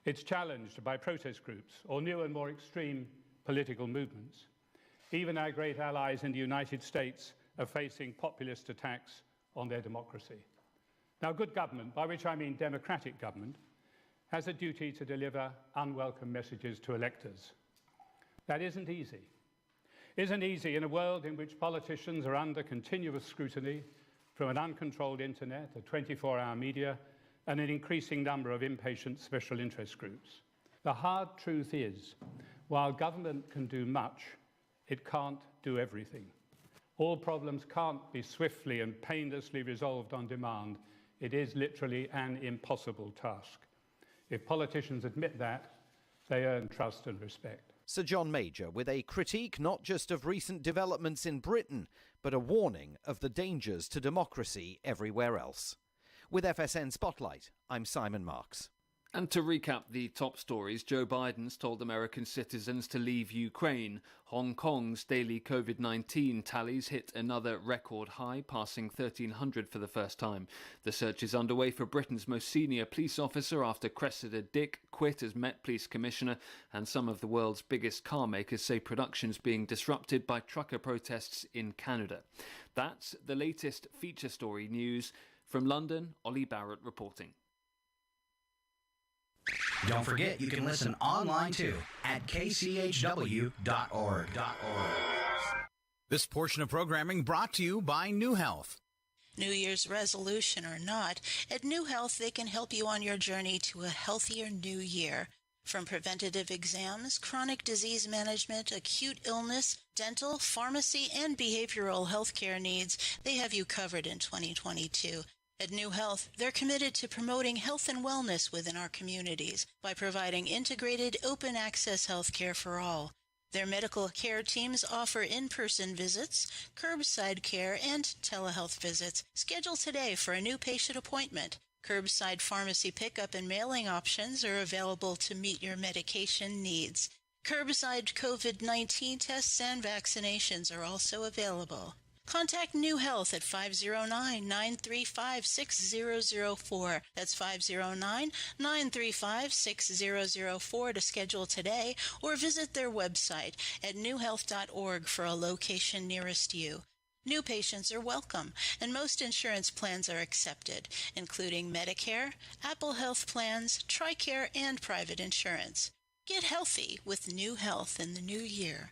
It's challenged by protest groups or new and more extreme political movements. Even our great allies in the United States are facing populist attacks on their democracy. Now, good government, by which I mean democratic government, has a duty to deliver unwelcome messages to electors. That isn't easy. Isn't easy in a world in which politicians are under continuous scrutiny from an uncontrolled internet, a 24-hour media, and an increasing number of impatient special interest groups. The hard truth is, while government can do much, it can't do everything. All problems can't be swiftly and painlessly resolved on demand. It is literally an impossible task. If politicians admit that, they earn trust and respect. Sir John Major with a critique not just of recent developments in Britain, but a warning of the dangers to democracy everywhere else. With FSN Spotlight, I'm Simon Marks. And to recap the top stories, Joe Biden's told American citizens to leave Ukraine. Hong Kong's daily COVID-19 tallies hit another record high, passing 1,300 for the first time. The search is underway for Britain's most senior police officer after Cressida Dick quit as Met Police Commissioner, and some of the world's biggest car makers say production's being disrupted by trucker protests in Canada. That's the latest feature story news. From London, Ollie Barrett reporting. Don't forget, you can listen online too at kchw.org. This portion of programming brought to you by New Health. New Year's resolution or not, at New Health they can help you on your journey to a healthier new year. From preventative exams, chronic disease management, acute illness, dental, pharmacy, and behavioral health care needs, they have you covered in 2022. At New Health, they're committed to promoting health and wellness within our communities by providing integrated, open-access health care for all. Their medical care teams offer in-person visits, curbside care, and telehealth visits. Schedule today for a new patient appointment. Curbside pharmacy pickup and mailing options are available to meet your medication needs. Curbside COVID-19 tests and vaccinations are also available. Contact New Health at 509-935-6004. That's 509-935-6004 to schedule today, or visit their website at newhealth.org for a location nearest you. New patients are welcome, and most insurance plans are accepted, including Medicare, Apple Health Plans, TRICARE, and private insurance. Get healthy with New Health in the new year.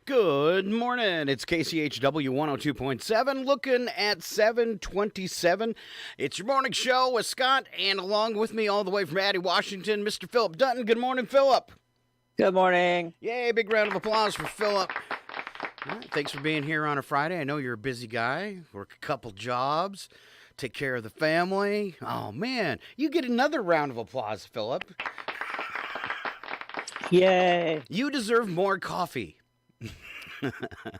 Good morning. It's KCHW 102.7, looking at 727. It's your morning show with Scott, and along with me all the way from Addie, Washington, Mr. Phillip Dutton. Good morning, Phillip. Good morning. Yay, big round of applause for Phillip. All right, thanks for being here on a Friday. I know you're a busy guy, work a couple jobs, take care of the family. Oh, man, you get another round of applause, Phillip. Yay. You deserve more coffee.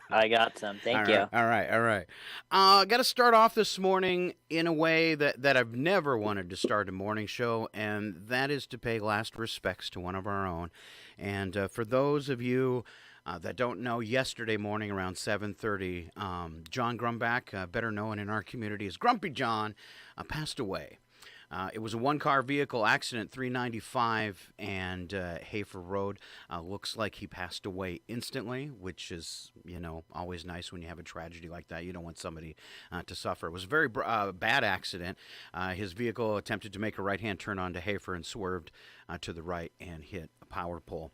I got some. Thank you. All right. Got to start off this morning in a way that I've never wanted to start a morning show, and that is to pay last respects to one of our own. And for those of you that don't know, yesterday morning around 7:30, John Grumbach, better known in our community as Grumpy John, passed away. It was a one-car vehicle accident, 395 and Hafer Road. Looks like he passed away instantly, which is, always nice when you have a tragedy like that. You don't want somebody to suffer. It was a very bad accident. His vehicle attempted to make a right-hand turn onto Hafer and swerved to the right and hit a power pole.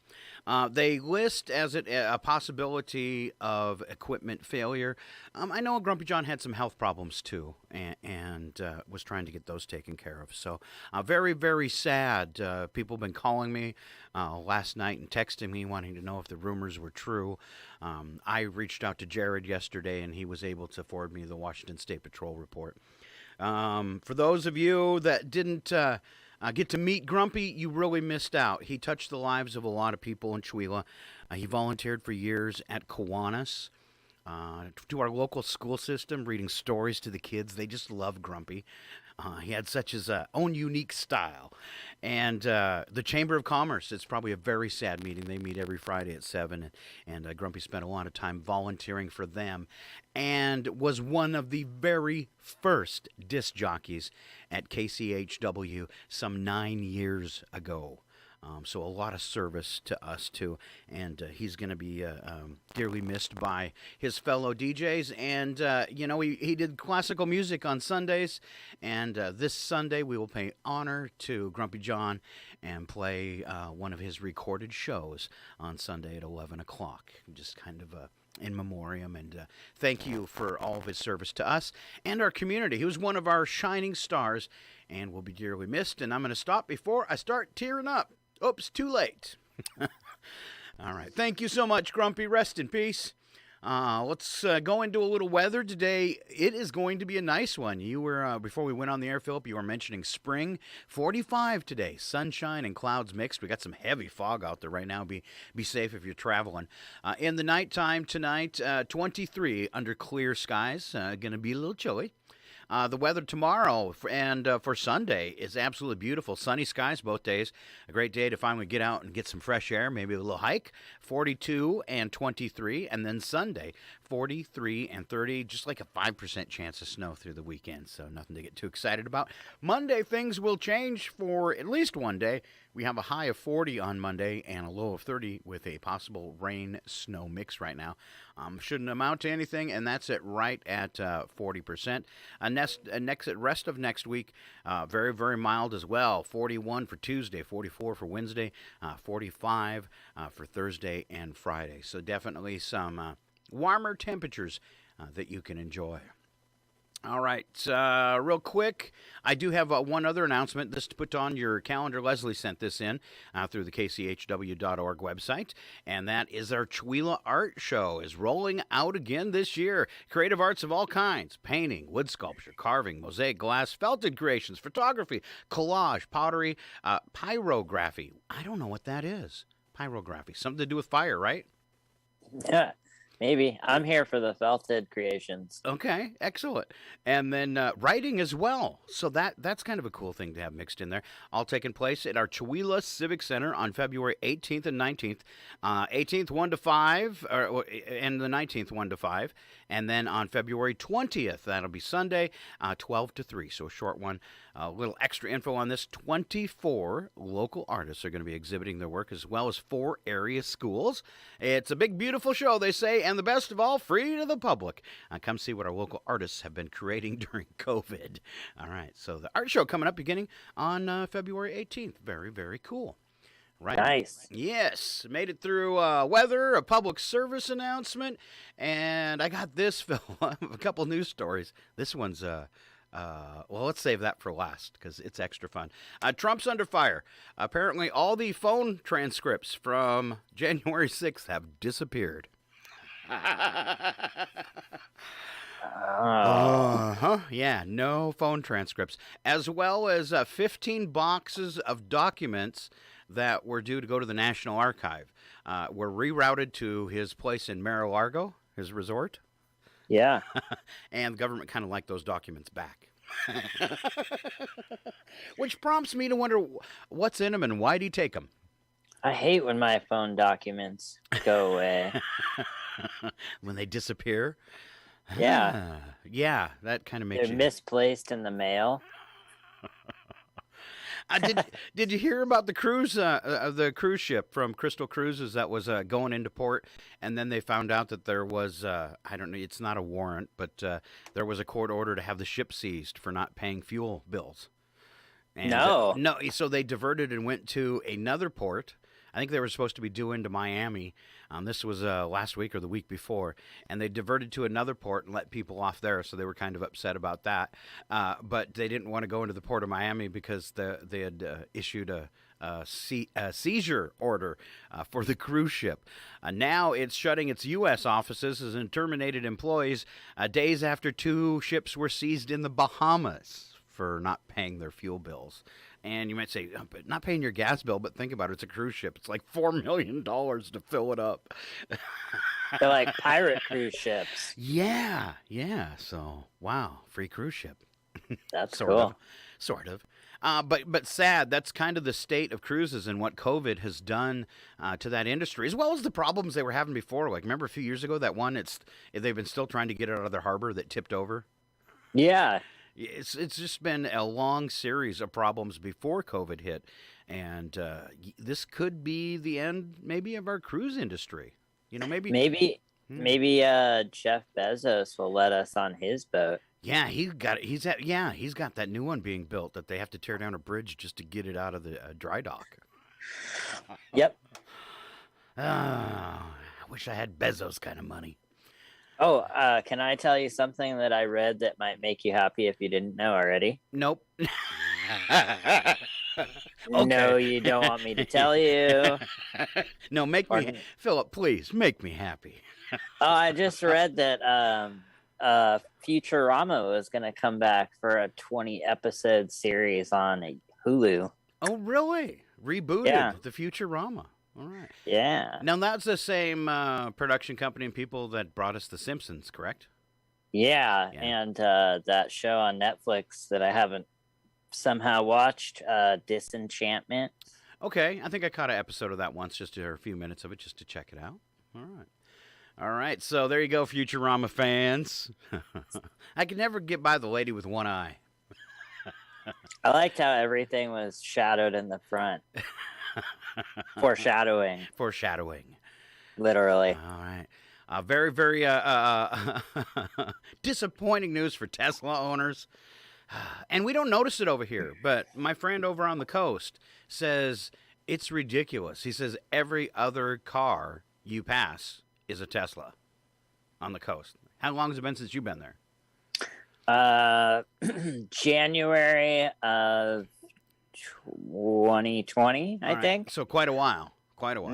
They list as a possibility of equipment failure. I know Grumpy John had some health problems too, and was trying to get those taken care of. So very, very sad. People have been calling me last night and texting me wanting to know if the rumors were true. I reached out to Jared yesterday, and he was able to forward me the Washington State Patrol report. For those of you that didn't get to meet Grumpy, you really missed out. He touched the lives of a lot of people in Chewelah. He volunteered for years at Kiwanis, to our local school system, reading stories to the kids. They just love Grumpy. He had such his own unique style. And the Chamber of Commerce, it's probably a very sad meeting. They meet every Friday at 7, and Grumpy spent a lot of time volunteering for them and was one of the very first disc jockeys at KCHW some 9 years ago. So a lot of service to us, too. And he's going to be dearly missed by his fellow DJs. And, he did classical music on Sundays. And this Sunday we will pay honor to Grumpy John and play one of his recorded shows on Sunday at 11 o'clock. Just kind of in memoriam, and thank you for all of his service to us and our community. He was one of our shining stars and will be dearly missed. And I'm going to stop before I start tearing up. Oops, too late. All right. Thank you so much, Grumpy. Rest in peace. Let's go into a little weather today. It is going to be a nice one. You were, before we went on the air, Phillip, you were mentioning spring. 45 today. Sunshine and clouds mixed. We got some heavy fog out there right now. Be safe if you're traveling. In the nighttime tonight, 23 under clear skies. Going to be a little chilly. The weather tomorrow and for Sunday is absolutely beautiful. Sunny skies both days. A great day to finally get out and get some fresh air, maybe a little hike. 42 and 23. And then Sunday, 43 and 30. Just like a 5% chance of snow through the weekend. So nothing to get too excited about. Monday, things will change for at least one day. We have a high of 40 on Monday and a low of 30 with a possible rain-snow mix right now. Shouldn't amount to anything, and that's right at 40%. Rest of next week, very, very mild as well. 41 for Tuesday, 44 for Wednesday, 45 for Thursday and Friday. So definitely some warmer temperatures that you can enjoy. All right, real quick, I do have one other announcement. This to put on your calendar. Leslie sent this in through the KCHW.org website, and that is our Chewelah Art Show is rolling out again this year. Creative arts of all kinds, painting, wood sculpture, carving, mosaic glass, felted creations, photography, collage, pottery, pyrography. I don't know what that is. Pyrography, something to do with fire, right? Yeah. Maybe. I'm here for the felted creations. Okay, excellent. And then writing as well. So that's kind of a cool thing to have mixed in there. All taking place at our Chewelah Civic Center on February 18th and 19th. 18th, 1 to 5, and the 19th, 1 to 5. And then on February 20th, that'll be Sunday, 12 to 3. So a short one. A little extra info on this. 24 local artists are going to be exhibiting their work, as well as 4 area schools. It's a big, beautiful show, they say, and the best of all, free to the public. Come see what our local artists have been creating during COVID. All right, so the art show coming up beginning on February 18th. Very, very cool. Right. Nice. Yes. Made it through weather, a public service announcement, and I got this, Phil, a couple news stories. This one's... well, let's save that for last because it's extra fun. Trump's under fire. Apparently, all the phone transcripts from January 6th have disappeared. Yeah, no phone transcripts. As well as 15 boxes of documents that were due to go to the National Archive were rerouted to his place in Mar-a-Lago, his resort. Yeah. And the government kind of liked those documents back. Which prompts me to wonder what's in them and why'd he take them? I hate when my phone documents go away. When they disappear? Yeah. Yeah, that kind of makes They're misplaced in the mail. Did you hear about the cruise ship from Crystal Cruises that was going into port, and then they found out that there was I don't know, it's not a warrant, but there was a court order to have the ship seized for not paying fuel bills. And, no, so they diverted and went to another port. I think they were supposed to be due into Miami. This was last week or the week before, and they diverted to another port and let people off there, so they were kind of upset about that. But they didn't want to go into the port of Miami because they had issued a seizure order for the cruise ship. Now it's shutting its U.S. offices and terminated employees days after 2 ships were seized in the Bahamas for not paying their fuel bills. And you might say, oh, but not paying your gas bill, but think about it. It's a cruise ship. It's like $4 million to fill it up. They're like pirate cruise ships. Yeah. So, wow, free cruise ship. That's Sort of. But sad, that's kind of the state of cruises and what COVID has done to that industry, as well as the problems they were having before. Like, remember a few years ago, that one, they've been still trying to get it out of their harbor that tipped over? Yeah. It's just been a long series of problems before COVID hit, and this could be the end, maybe, of our cruise industry. Maybe Jeff Bezos will let us on his boat. Yeah, he's got that new one being built that they have to tear down a bridge just to get it out of the dry dock. Yep. I wish I had Bezos kind of money. Oh, can I tell you something that I read that might make you happy if you didn't know already? Nope. Okay. No, you don't want me to tell you. No, Phillip, please, make me happy. Oh, I just read that Futurama was going to come back for a 20-episode series on Hulu. Oh, really? Rebooted the Futurama. All right. Yeah. Now, that's the same production company and people that brought us The Simpsons, correct? Yeah. And that show on Netflix that I haven't somehow watched, Disenchantment. Okay. I think I caught an episode of that once, or a few minutes of it, just to check it out. All right. So there you go, Futurama fans. I could never get by the lady with one eye. I liked how everything was shadowed in the front. Foreshadowing. All Literally. right. Very, very disappointing news for Tesla owners. And we don't notice it over here, but my friend over on the coast says it's ridiculous. He says every other car you pass is a Tesla on the coast. How long has it been since you've been there? January of 2020, I think. So quite a while.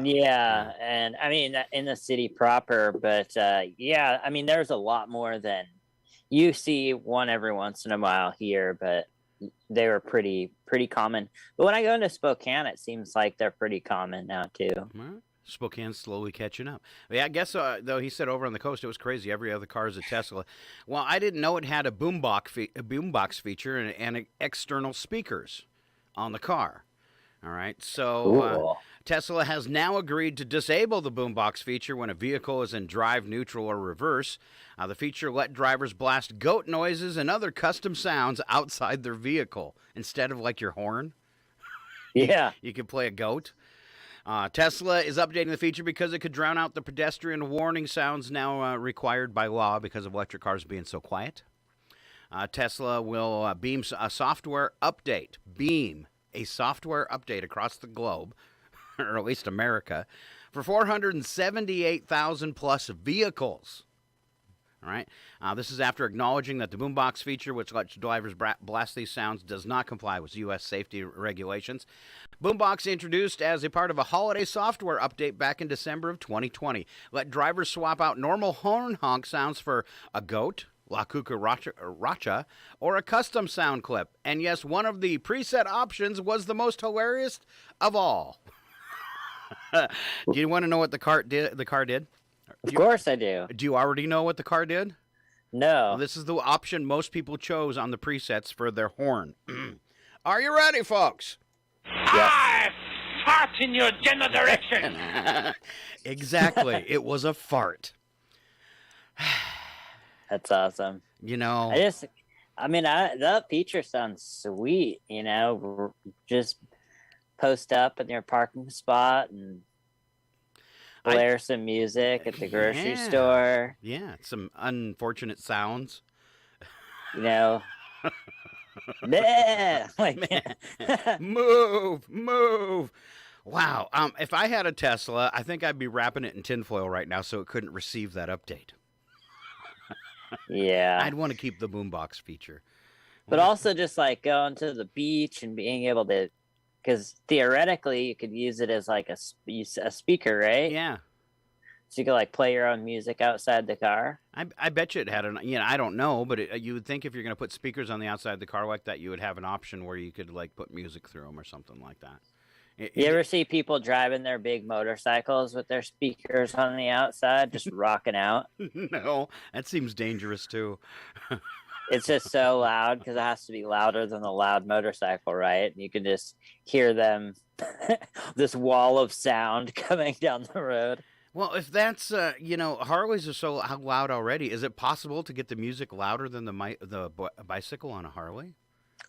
Yeah, and I mean in the city proper, but yeah, I mean there's a lot more than you see one every once in a while here, but they were pretty common. But when I go into Spokane, it seems like they're pretty common now too. Spokane's slowly catching up. Yeah, I guess, though, he said over on the coast it was crazy. Every other car is a Tesla. Well, I didn't know it had a boombox feature and external speakers on the car. All right, so Tesla has now agreed to disable the boombox feature when a vehicle is in drive, neutral, or reverse. The feature let drivers blast goat noises and other custom sounds outside their vehicle instead of like your horn. Yeah. You could play a goat. Tesla is updating the feature because it could drown out the pedestrian warning sounds now required by law because of electric cars being so quiet. Tesla will beam a software update across the globe, or at least America, for 478,000 plus vehicles. All right. This is after acknowledging that the boombox feature, which lets drivers blast these sounds, does not comply with U.S. safety regulations. Boombox introduced as a part of a holiday software update back in December of 2020. Let drivers swap out normal horn honk sounds for a goat, La Cucaracha, or a custom sound clip. And yes, one of the preset options was the most hilarious of all. Do you want to know what the car did? Of course I do. Do you already know what the car did? No. Well, this is the option most people chose on the presets for their horn. Are you ready, folks? Yes. I fart in your general direction. Exactly. It was a fart. That's awesome. You know. That feature sounds sweet, just post up in your parking spot and blare some music at the grocery store. Yeah, some unfortunate sounds. Move. Wow. If I had a Tesla, I think I'd be wrapping it in tinfoil right now so it couldn't receive that update. Yeah. I'd want to keep the boombox feature. But also just like going to the beach and being able to, because theoretically you could use it as like a speaker, right? Yeah. So you could like play your own music outside the car. I bet you it had I don't know, but you would think if you're going to put speakers on the outside of the car like that, you would have an option where you could like put music through them or something like that. You ever see people driving their big motorcycles with their speakers on the outside, just rocking out? No, that seems dangerous too. It's just so loud because it has to be louder than the loud motorcycle, right? And you can just hear them, this wall of sound coming down the road. Well, if that's, Harleys are so loud already, is it possible to get the music louder than the bicycle on a Harley?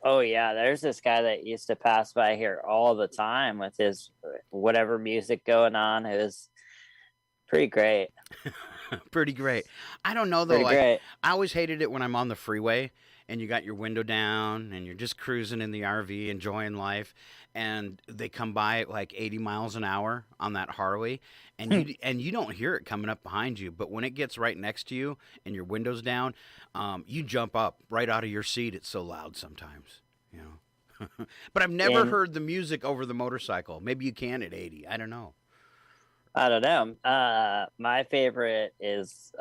Oh, yeah. There's this guy that used to pass by here all the time with his whatever music going on. It was pretty great. Pretty great. I don't know, though. Great. I always hated it when I'm on the freeway and you got your window down and you're just cruising in the RV, enjoying life, and they come by at like 80 miles an hour on that Harley, and you don't hear it coming up behind you, but when it gets right next to you and your window's down, you jump up right out of your seat. It's so loud sometimes, But I've never heard the music over the motorcycle. Maybe you can at 80. I don't know. I don't know. My favorite is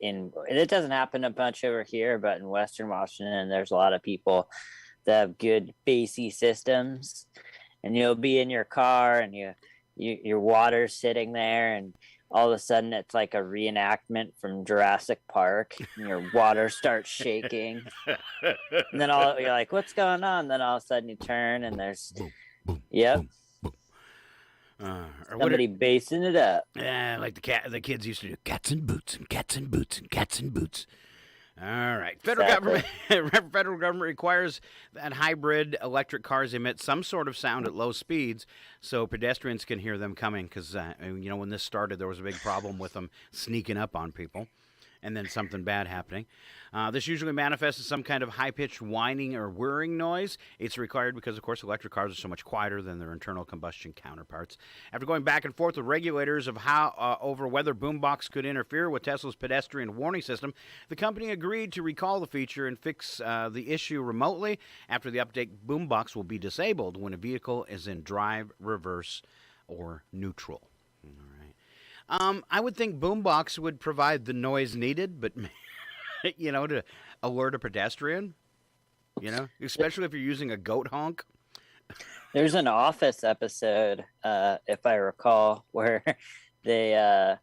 it doesn't happen a bunch over here, but in Western Washington, there's a lot of people that have good bassy systems, and you'll be in your car and your water's sitting there, and all of a sudden it's like a reenactment from Jurassic Park, and your water starts shaking, and then you're like, "What's going on?" Then all of a sudden you turn and there's, yep. Somebody basing it up. Yeah, like the kids used to do, cats and boots and cats and boots and cats and boots. All right. Federal government requires that hybrid electric cars emit some sort of sound at low speeds so pedestrians can hear them coming because, when this started, there was a big problem with them sneaking up on people and then something bad happening. This usually manifests as some kind of high-pitched whining or whirring noise. It's required because, of course, electric cars are so much quieter than their internal combustion counterparts. After going back and forth with regulators of over whether boombox could interfere with Tesla's pedestrian warning system, the company agreed to recall the feature and fix the issue remotely. After the update, boombox will be disabled when a vehicle is in drive, reverse, or neutral. All right. I would think boombox would provide the noise needed, but to alert a pedestrian, especially if you're using a goat honk. There's an Office episode, if I recall, where they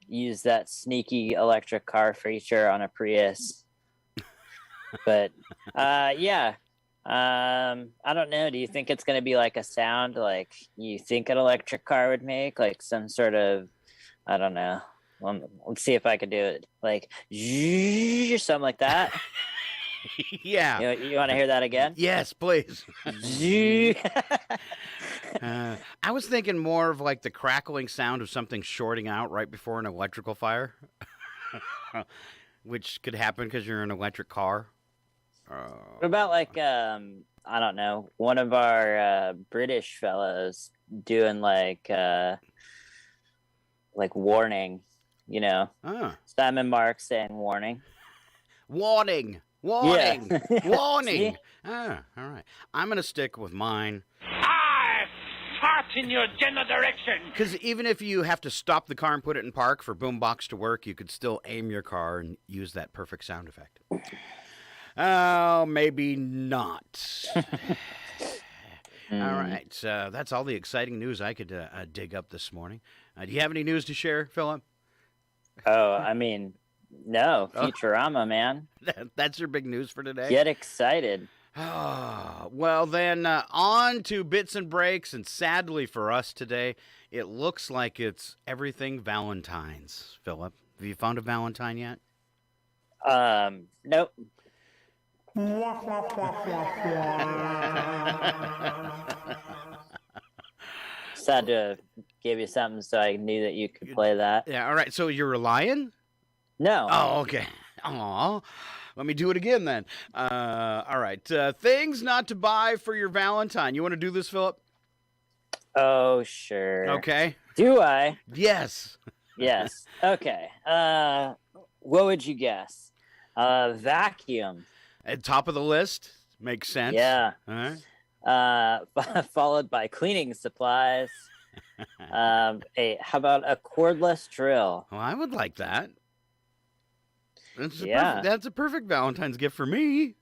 use that sneaky electric car feature on a Prius. But, yeah. I don't know. Do you think it's going to be like a sound like you think an electric car would make? Like some sort of, I don't know. Let's see if I could do it. Like, something like that. Yeah. You want to hear that again? Yes, please. I was thinking more of like the crackling sound of something shorting out right before an electrical fire, which could happen because you're in an electric car. What about like, I don't know, one of our British fellows doing like warning, Simon Mark saying warning. Warning. Yeah. Warning. All right. I'm going to stick with mine. I fart in your general direction. Because even if you have to stop the car and put it in park for boombox to work, you could still aim your car and use that perfect sound effect. Oh, maybe not. All right. That's all the exciting news I could dig up this morning. Do you have any news to share, Phillip? Oh, I mean, no. Futurama, man. That's your big news for today? Get excited. Well, then, on to bits and breaks, and sadly for us today, it looks like it's everything Valentine's, Phillip. Have you found a Valentine yet? Nope. Just had to give you something so I knew that you could play that. Yeah, all right. So you're a lion? No. Oh, okay. Aw. Let me do it again then. All right. Things not to buy for your Valentine. You want to do this, Phillip? Oh, sure. Okay. Do I? Yes. Yes. Okay. What would you guess? Vacuum. At top of the list. Makes sense. Yeah. All right. Followed by cleaning supplies. How about a cordless drill? Well, I would like that. Yeah. That's a perfect Valentine's gift for me.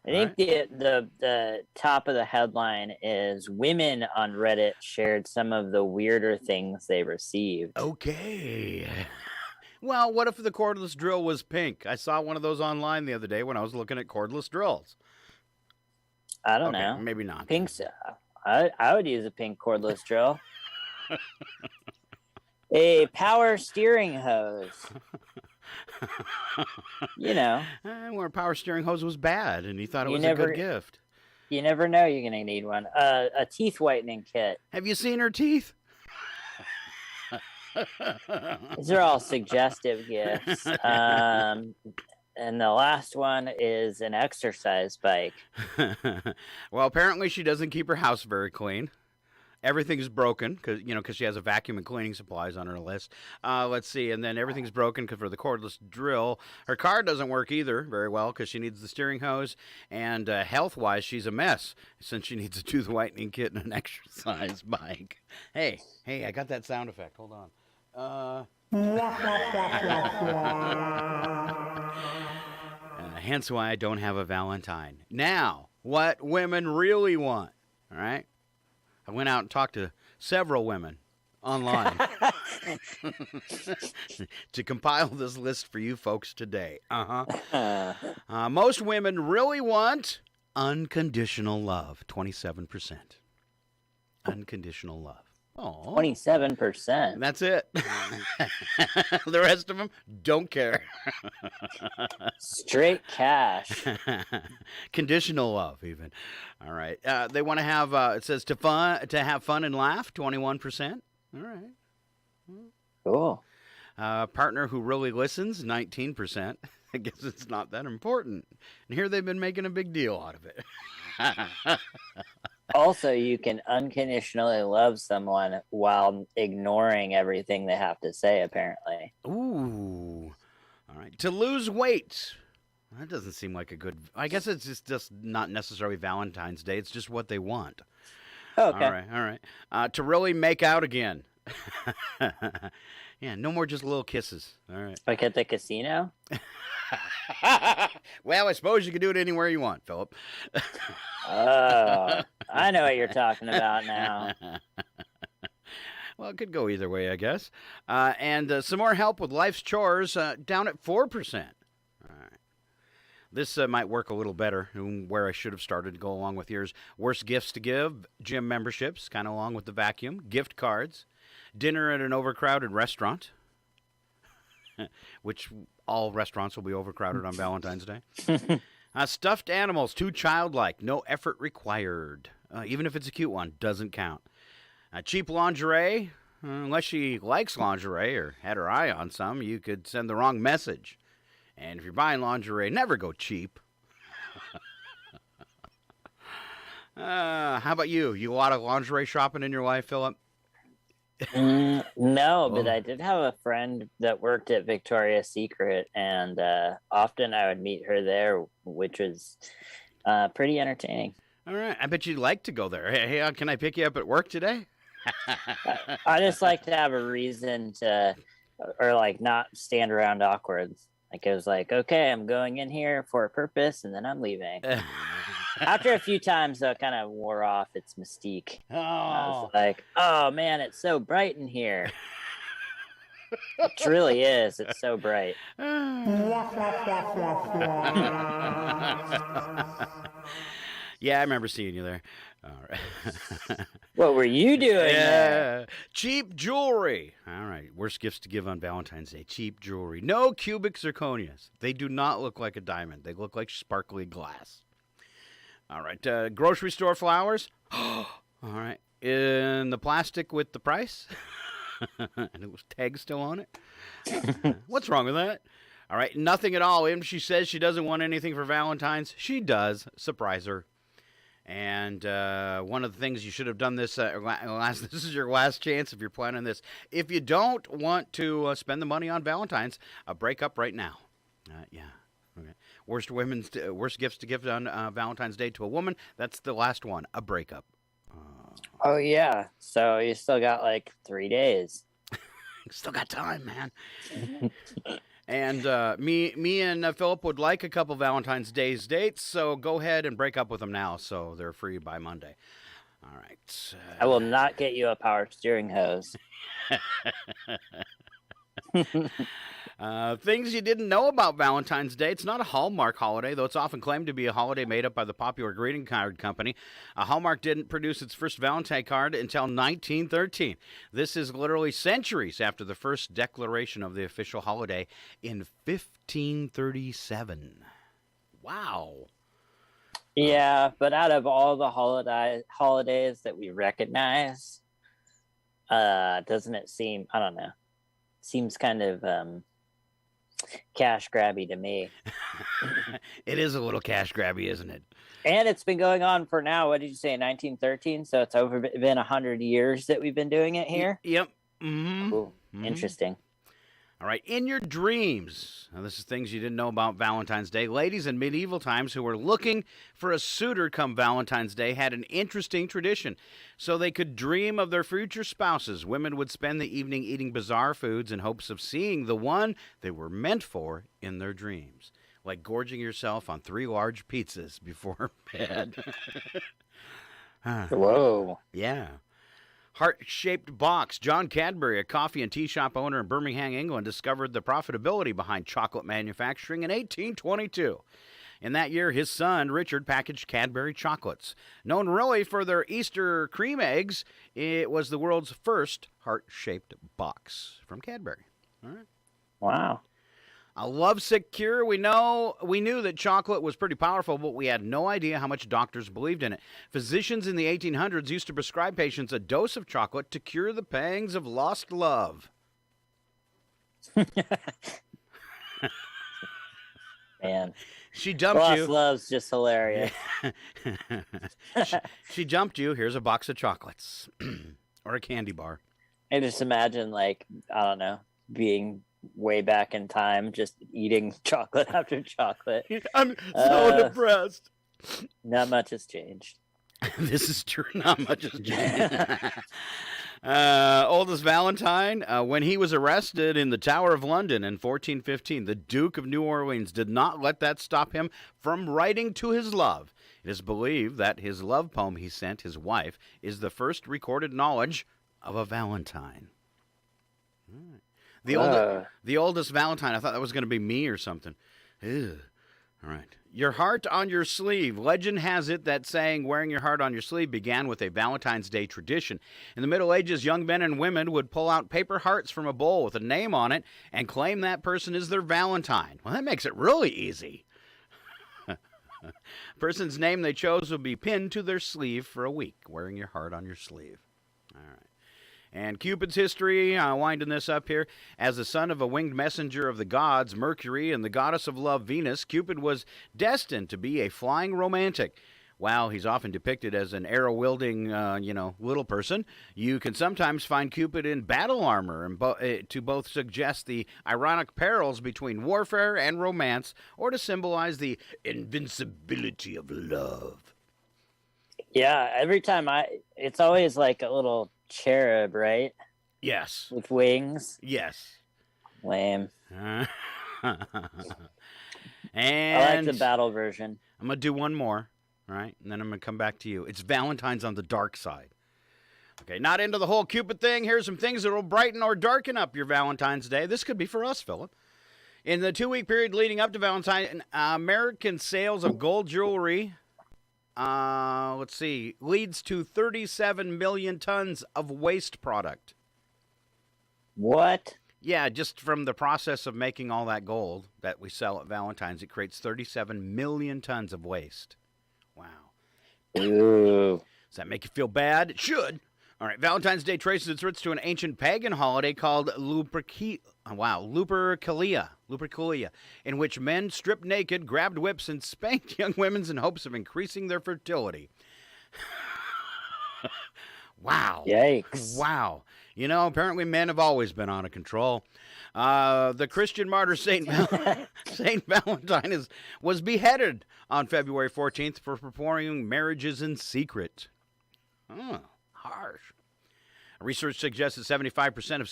I think the top of the headline is women on Reddit shared some of the weirder things they received. Okay. Well, what if the cordless drill was pink? I saw one of those online the other day when I was looking at cordless drills. I don't know. Maybe not. Pink's. I would use a pink cordless drill. A power steering hose. You know. Where a power steering hose was bad, and he thought it was a good gift. You never know you're going to need one. A teeth whitening kit. Have you seen her teeth? These are all suggestive gifts. And the last one is an exercise bike. Well, apparently she doesn't keep her house very clean. Everything's broken because she has a vacuum and cleaning supplies on her list. Let's see, and then everything's broken for the cordless drill. Her car doesn't work either very well because she needs the steering hose. And health-wise, she's a mess since she needs a tooth whitening kit and an exercise bike. Hey, I got that sound effect. Hold on. Hence why I don't have a Valentine. Now, what women really want, all right? I went out and talked to several women online to compile this list for you folks today. Most women really want unconditional love, 27%. Unconditional love. Oh, 27%. That's it. The rest of them don't care. Straight cash. Conditional love, even. All right. They want to have. It says to have fun and laugh. 21%. All right. Cool. Partner who really listens. 19%. I guess it's not that important. And here they've been making a big deal out of it. Also, you can unconditionally love someone while ignoring everything they have to say, apparently. Ooh. All right. To lose weight. That doesn't seem like a good... I guess it's just not necessarily Valentine's Day. It's just what they want. Okay. All right. To really make out again. Yeah, no more just little kisses. All right. Like at the casino? Well, I suppose you can do it anywhere you want, Philip. Oh, I know what you're talking about now. Well, it could go either way, I guess. And some more help with life's chores, down at 4%. All right. This might work a little better, where I should have started to go along with yours. Worst gifts to give, gym memberships, kind of along with the vacuum, gift cards, dinner at an overcrowded restaurant, which all restaurants will be overcrowded on Valentine's Day. Stuffed animals, too childlike, no effort required. Even if it's a cute one, doesn't count. Cheap lingerie, unless she likes lingerie or had her eye on some, you could send the wrong message. And if you're buying lingerie, never go cheap. How about you? You a lot of lingerie shopping in your life, Philip? No, but I did have a friend that worked at Victoria's Secret, and often I would meet her there, which was pretty entertaining. All right. I bet you'd like to go there. Hey, can I pick you up at work today? I just like to have a reason to, or like not stand around awkward. Like it was like, okay, I'm going in here for a purpose, and then I'm leaving. After a few times, though, it kind of wore off its mystique. Oh. I was like, oh, man, it's so bright in here. It really is. It's so bright. Yeah, I remember seeing you there. All right. What were you doing there? Cheap jewelry. All right. Worst gifts to give on Valentine's Day. Cheap jewelry. No cubic zirconias. They do not look like a diamond. They look like sparkly glass. All right. Grocery store flowers. All right. In the plastic with the price. And it was tag still on it. What's wrong with that? All right. Nothing at all. Even if she says she doesn't want anything for Valentine's, she does. Surprise her. And one of the things you should have done this, this is your last chance if you're planning this. If you don't want to spend the money on Valentine's, break up right now. Yeah. Okay. Worst gifts to give on Valentine's Day to a woman. That's the last one. A breakup. Oh, yeah. So you still got like 3 days. Still got time, man. And me and Phillip would like a couple Valentine's Day's dates, so go ahead and break up with them now so they're free by Monday. All right. I will not get you a power steering hose. Things you didn't know about Valentine's Day. It's not a Hallmark holiday, though it's often claimed to be a holiday made up by the popular greeting card company. Hallmark didn't produce its first Valentine card until 1913. This is literally centuries after the first declaration of the official holiday in 1537. Wow. Yeah, but out of all the holidays that we recognize, doesn't it seem, I don't know, seems kind of cash grabby to me. It is a little cash grabby, isn't it? And it's been going on for now, what did you say, 1913? So it's been 100 years that we've been doing it here? Yep. Mm-hmm. Cool. Mm-hmm. Interesting. All right, in your dreams. Now, this is things you didn't know about Valentine's Day. Ladies in medieval times who were looking for a suitor come Valentine's Day had an interesting tradition. So they could dream of their future spouses. Women would spend the evening eating bizarre foods in hopes of seeing the one they were meant for in their dreams. Like gorging yourself on 3 large pizzas before bed. Whoa. Yeah. Heart-shaped box. John Cadbury, a coffee and tea shop owner in Birmingham, England, discovered the profitability behind chocolate manufacturing in 1822. In that year, his son, Richard, packaged Cadbury chocolates. Known really for their Easter cream eggs, it was the world's first heart-shaped box from Cadbury. All right. Wow. A lovesick cure. We knew that chocolate was pretty powerful, but we had no idea how much doctors believed in it. Physicians in the 1800s used to prescribe patients a dose of chocolate to cure the pangs of lost love. Man. She dumped Lost you. love's just hilarious. she dumped you. Here's a box of chocolates or a candy bar. I just imagine, like, I don't know, being way back in time, just eating chocolate after chocolate. I'm so depressed. Not much has changed. This is true. Not much has changed. Oldest Valentine, when he was arrested in the Tower of London in 1415, the Duke of New Orleans did not let that stop him from writing to his love. It is believed that his love poem he sent his wife is the first recorded knowledge of a Valentine. All right. The oldest Valentine. I thought that was going to be me or something. Ew. All right. Your heart on your sleeve. Legend has it that saying wearing your heart on your sleeve began with a Valentine's Day tradition. In the Middle Ages, young men and women would pull out paper hearts from a bowl with a name on it and claim that person is their Valentine. Well, that makes it really easy. Person's name they chose would be pinned to their sleeve for a week, wearing your heart on your sleeve. All right. And Cupid's history, winding this up here. As the son of a winged messenger of the gods, Mercury, and the goddess of love, Venus, Cupid was destined to be a flying romantic. While he's often depicted as an arrow-wielding, little person, you can sometimes find Cupid in battle armor and to both suggest the ironic perils between warfare and romance, or to symbolize the invincibility of love. Yeah, every time it's always like a little cherub, right? Yes. With wings. Yes. Lame. And I like the battle version. I'm going to do one more, all right? And then I'm going to come back to you. It's Valentine's on the dark side. Okay, not into the whole Cupid thing. Here's some things that will brighten or darken up your Valentine's Day. This could be for us, Phillip. In the 2-week period leading up to Valentine, American sales of gold jewelry leads to 37 million tons of waste product. What? Yeah, just from the process of making all that gold that we sell at Valentine's, it creates 37 million tons of waste. Wow. Ooh. Does that make you feel bad? It should. All right, Valentine's Day traces its roots to an ancient pagan holiday called Lupercalia, in which men stripped naked, grabbed whips, and spanked young women in hopes of increasing their fertility. Wow. Yikes. Wow. You know, apparently men have always been out of control. The Christian martyr Saint Valentine was beheaded on February 14th for performing marriages in secret. Oh. Harsh. Research suggests that 75% of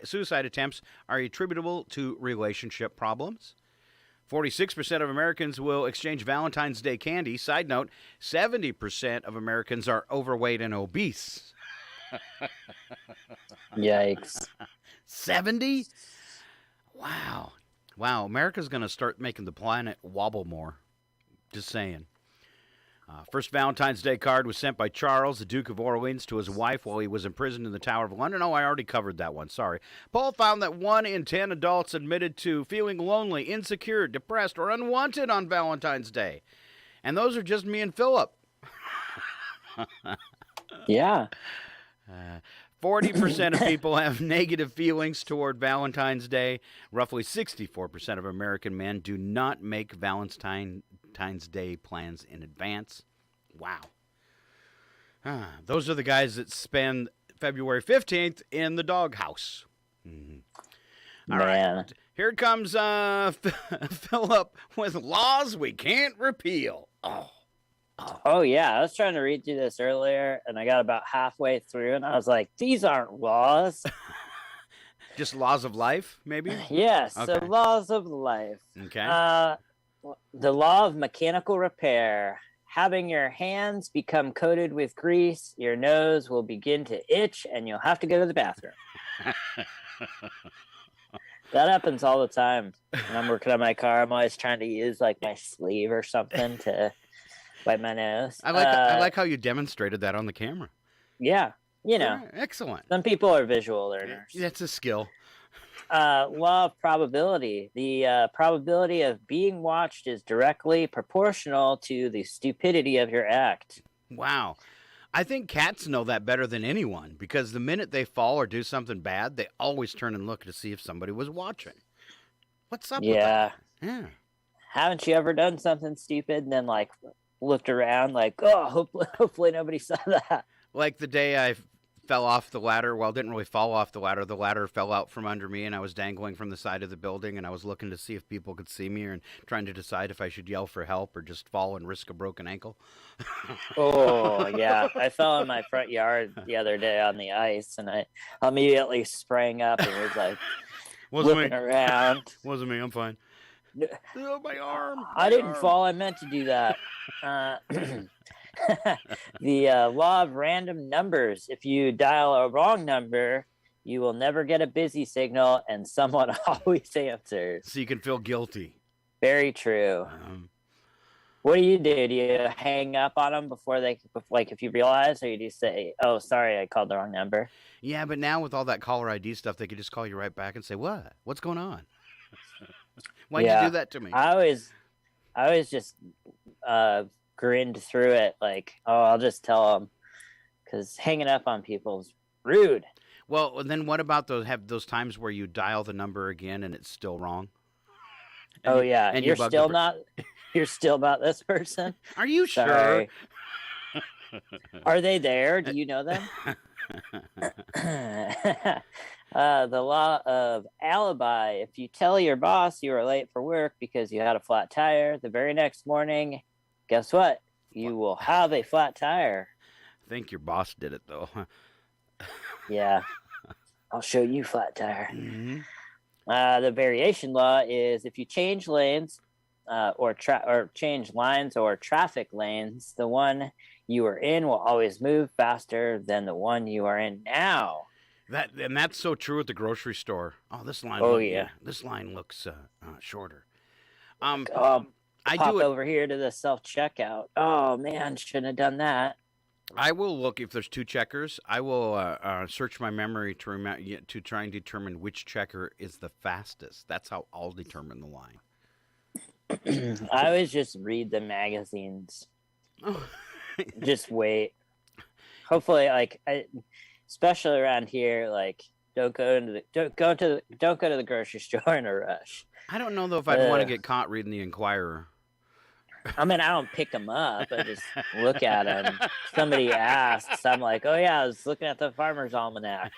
suicide attempts are attributable to relationship problems. 46% of Americans will exchange Valentine's Day candy. Side note, 70% of Americans are overweight and obese. Yikes. 70? Wow. Wow, America's going to start making the planet wobble more. Just saying. First Valentine's Day card was sent by Charles, the Duke of Orleans, to his wife while he was imprisoned in the Tower of London. Oh, I already covered that one. Sorry. Poll found that 1 in 10 adults admitted to feeling lonely, insecure, depressed, or unwanted on Valentine's Day. And those are just me and Phillip. Yeah. 40% of people have negative feelings toward Valentine's Day. Roughly 64% of American men do not make Valentine's Day plans in advance. Wow. Those are the guys that spend February 15th in the doghouse. Mm-hmm. All right. Here comes Phillip with laws we can't repeal. Oh, yeah. I was trying to read through this earlier, and I got about halfway through, and I was like, these aren't laws. Just laws of life, maybe? Yes, okay. So laws of life. Okay. The law of mechanical repair. Having your hands become coated with grease, your nose will begin to itch, and you'll have to go to the bathroom. That happens all the time. When I'm working on my car, I'm always trying to use like my sleeve or something to wipe my nose. I like how you demonstrated that on the camera. Yeah, you know. Yeah, excellent. Some people are visual learners. That's a skill. Law of probability. The probability of being watched is directly proportional to the stupidity of your act. Wow. I think cats know that better than anyone because the minute they fall or do something bad, they always turn and look to see if somebody was watching. What's up with that? Yeah. Haven't you ever done something stupid and then like looked around like, oh, hopefully nobody saw that? Like the day I fell off the ladder. Well, didn't really fall off the ladder. The ladder fell out from under me, and I was dangling from the side of the building, and I was looking to see if people could see me and trying to decide if I should yell for help or just fall and risk a broken ankle. Oh, yeah. I fell in my front yard the other day on the ice, and I immediately sprang up and was like looking around. Wasn't me. I'm fine. Oh, my arm. I didn't fall. I meant to do that. The law of random numbers. If you dial a wrong number, you will never get a busy signal, and someone always answers. So you can feel guilty. Very true. What do? Do you hang up on them before they, like, if you realize, or you just say, "Oh, sorry, I called the wrong number"? Yeah, but now with all that caller ID stuff, they could just call you right back and say, "What? What's going on? Why'd you do that to me?" I always just grinned through it like, oh, I'll just tell them, because hanging up on people is rude. Well, then what about those times where you dial the number again and it's still wrong? And and you're still not this person? Are you Sorry. Sure? Are they there? Do you know them? The law of alibi. If you tell your boss you were late for work because you had a flat tire, the very next morning, guess what? You will have a flat tire. I think your boss did it, though. Yeah. I'll show you flat tire. Mm-hmm. The variation law is if you change lanes or change lines or traffic lanes, the one you are in will always move faster than the one you are in now. That's so true at the grocery store. Oh, this line. This line looks shorter. I do over here to the self-checkout. Oh, man, shouldn't have done that. I will look if there's two checkers. I will search my memory to try and determine which checker is the fastest. That's how I'll determine the line. I always just read the magazines. Just wait. Hopefully, especially around here, like don't go to the grocery store in a rush. I don't know though if I'd want to get caught reading the Inquirer. I mean, I don't pick them up. I just look at them. Somebody asks, I'm like, oh yeah, I was looking at the Farmer's Almanac.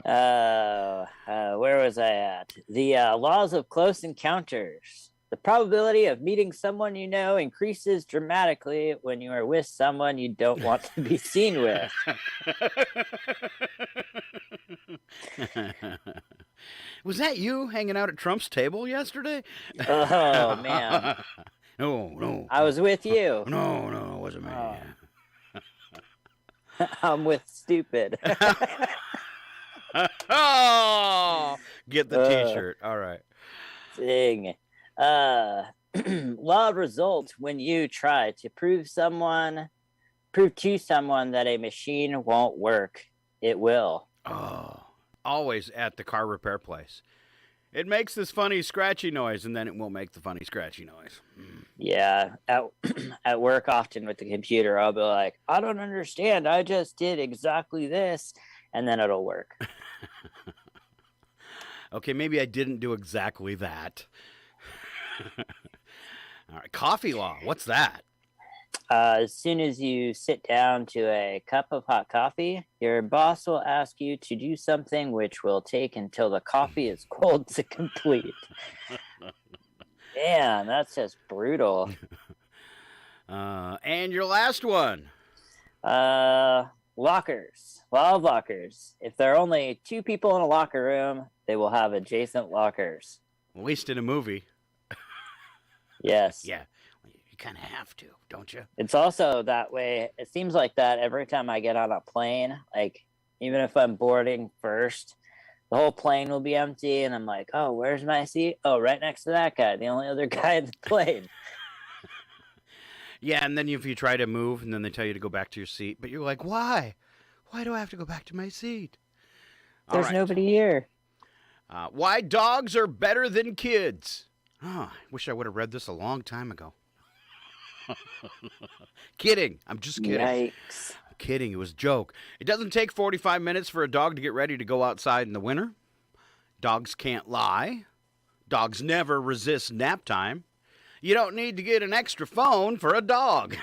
Where was I at? The laws of close encounters. The probability of meeting someone you know increases dramatically when you are with someone you don't want to be seen with. Was that you hanging out at Trump's table yesterday? Oh, man. No. I was with you. No, it wasn't me. I'm with stupid. Oh, get the T-shirt. All right. Dang. Law result when you try to prove to someone that a machine won't work. It will. Oh, always at the car repair place. It makes this funny scratchy noise, and then it won't make the funny scratchy noise. Yeah, at work often with the computer, I'll be like, I don't understand. I just did exactly this, and then it'll work. Okay, maybe I didn't do exactly that. All right, coffee law. What's that? As soon as you sit down to a cup of hot coffee, your boss will ask you to do something which will take until the coffee is cold to complete. Man, that's just brutal. And your last one. Lockers. Law of lockers. If there are only 2 people in a locker room, they will have adjacent lockers. At least in a movie. Yes. Yeah. You kind of have to, don't you? It's also that way. It seems like that every time I get on a plane, like even if I'm boarding first, the whole plane will be empty. And I'm like, oh, where's my seat? Oh, right next to that guy, the only other guy in the plane. Yeah, and then if you try to move and then they tell you to go back to your seat, but you're like, why? Why do I have to go back to my seat? There's nobody here. Why dogs are better than kids. Oh, I wish I would have read this a long time ago. Kidding. I'm just kidding. Yikes. I'm kidding. It was a joke. It doesn't take 45 minutes for a dog to get ready to go outside in the winter. Dogs can't lie. Dogs never resist nap time. You don't need to get an extra phone for a dog.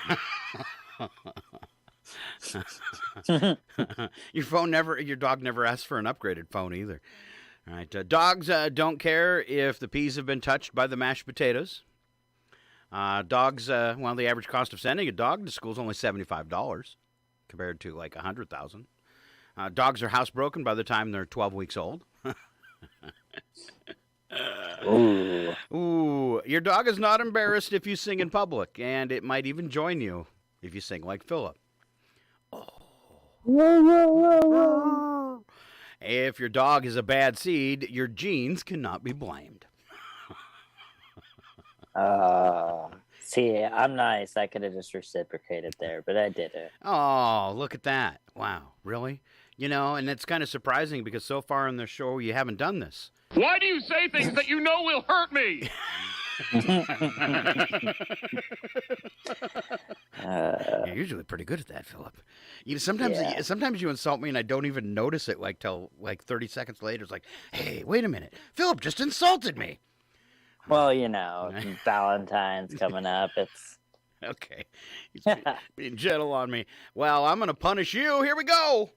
Your dog never asks for an upgraded phone either. All right. Dogs don't care if the peas have been touched by the mashed potatoes. Dogs, the average cost of sending a dog to school is only $75 compared to like $100,000. Dogs are housebroken by the time they're 12 weeks old. Ooh. Your dog is not embarrassed if you sing in public, and it might even join you if you sing like Phillip. Oh. If your dog is a bad seed, your genes cannot be blamed. See, I'm nice. I could have just reciprocated there, but I didn't. Oh, look at that. Wow, really? You know, and it's kind of surprising because so far in the show you haven't done this. Why do you say things that you know will hurt me? You're usually pretty good at that, Phillip. You know, sometimes you insult me and I don't even notice it till 30 seconds later. It's like, hey, wait a minute. Phillip just insulted me. Well, you know, Valentine's coming up. It's okay. He's being gentle on me. Well, I'm going to punish you. Here we go.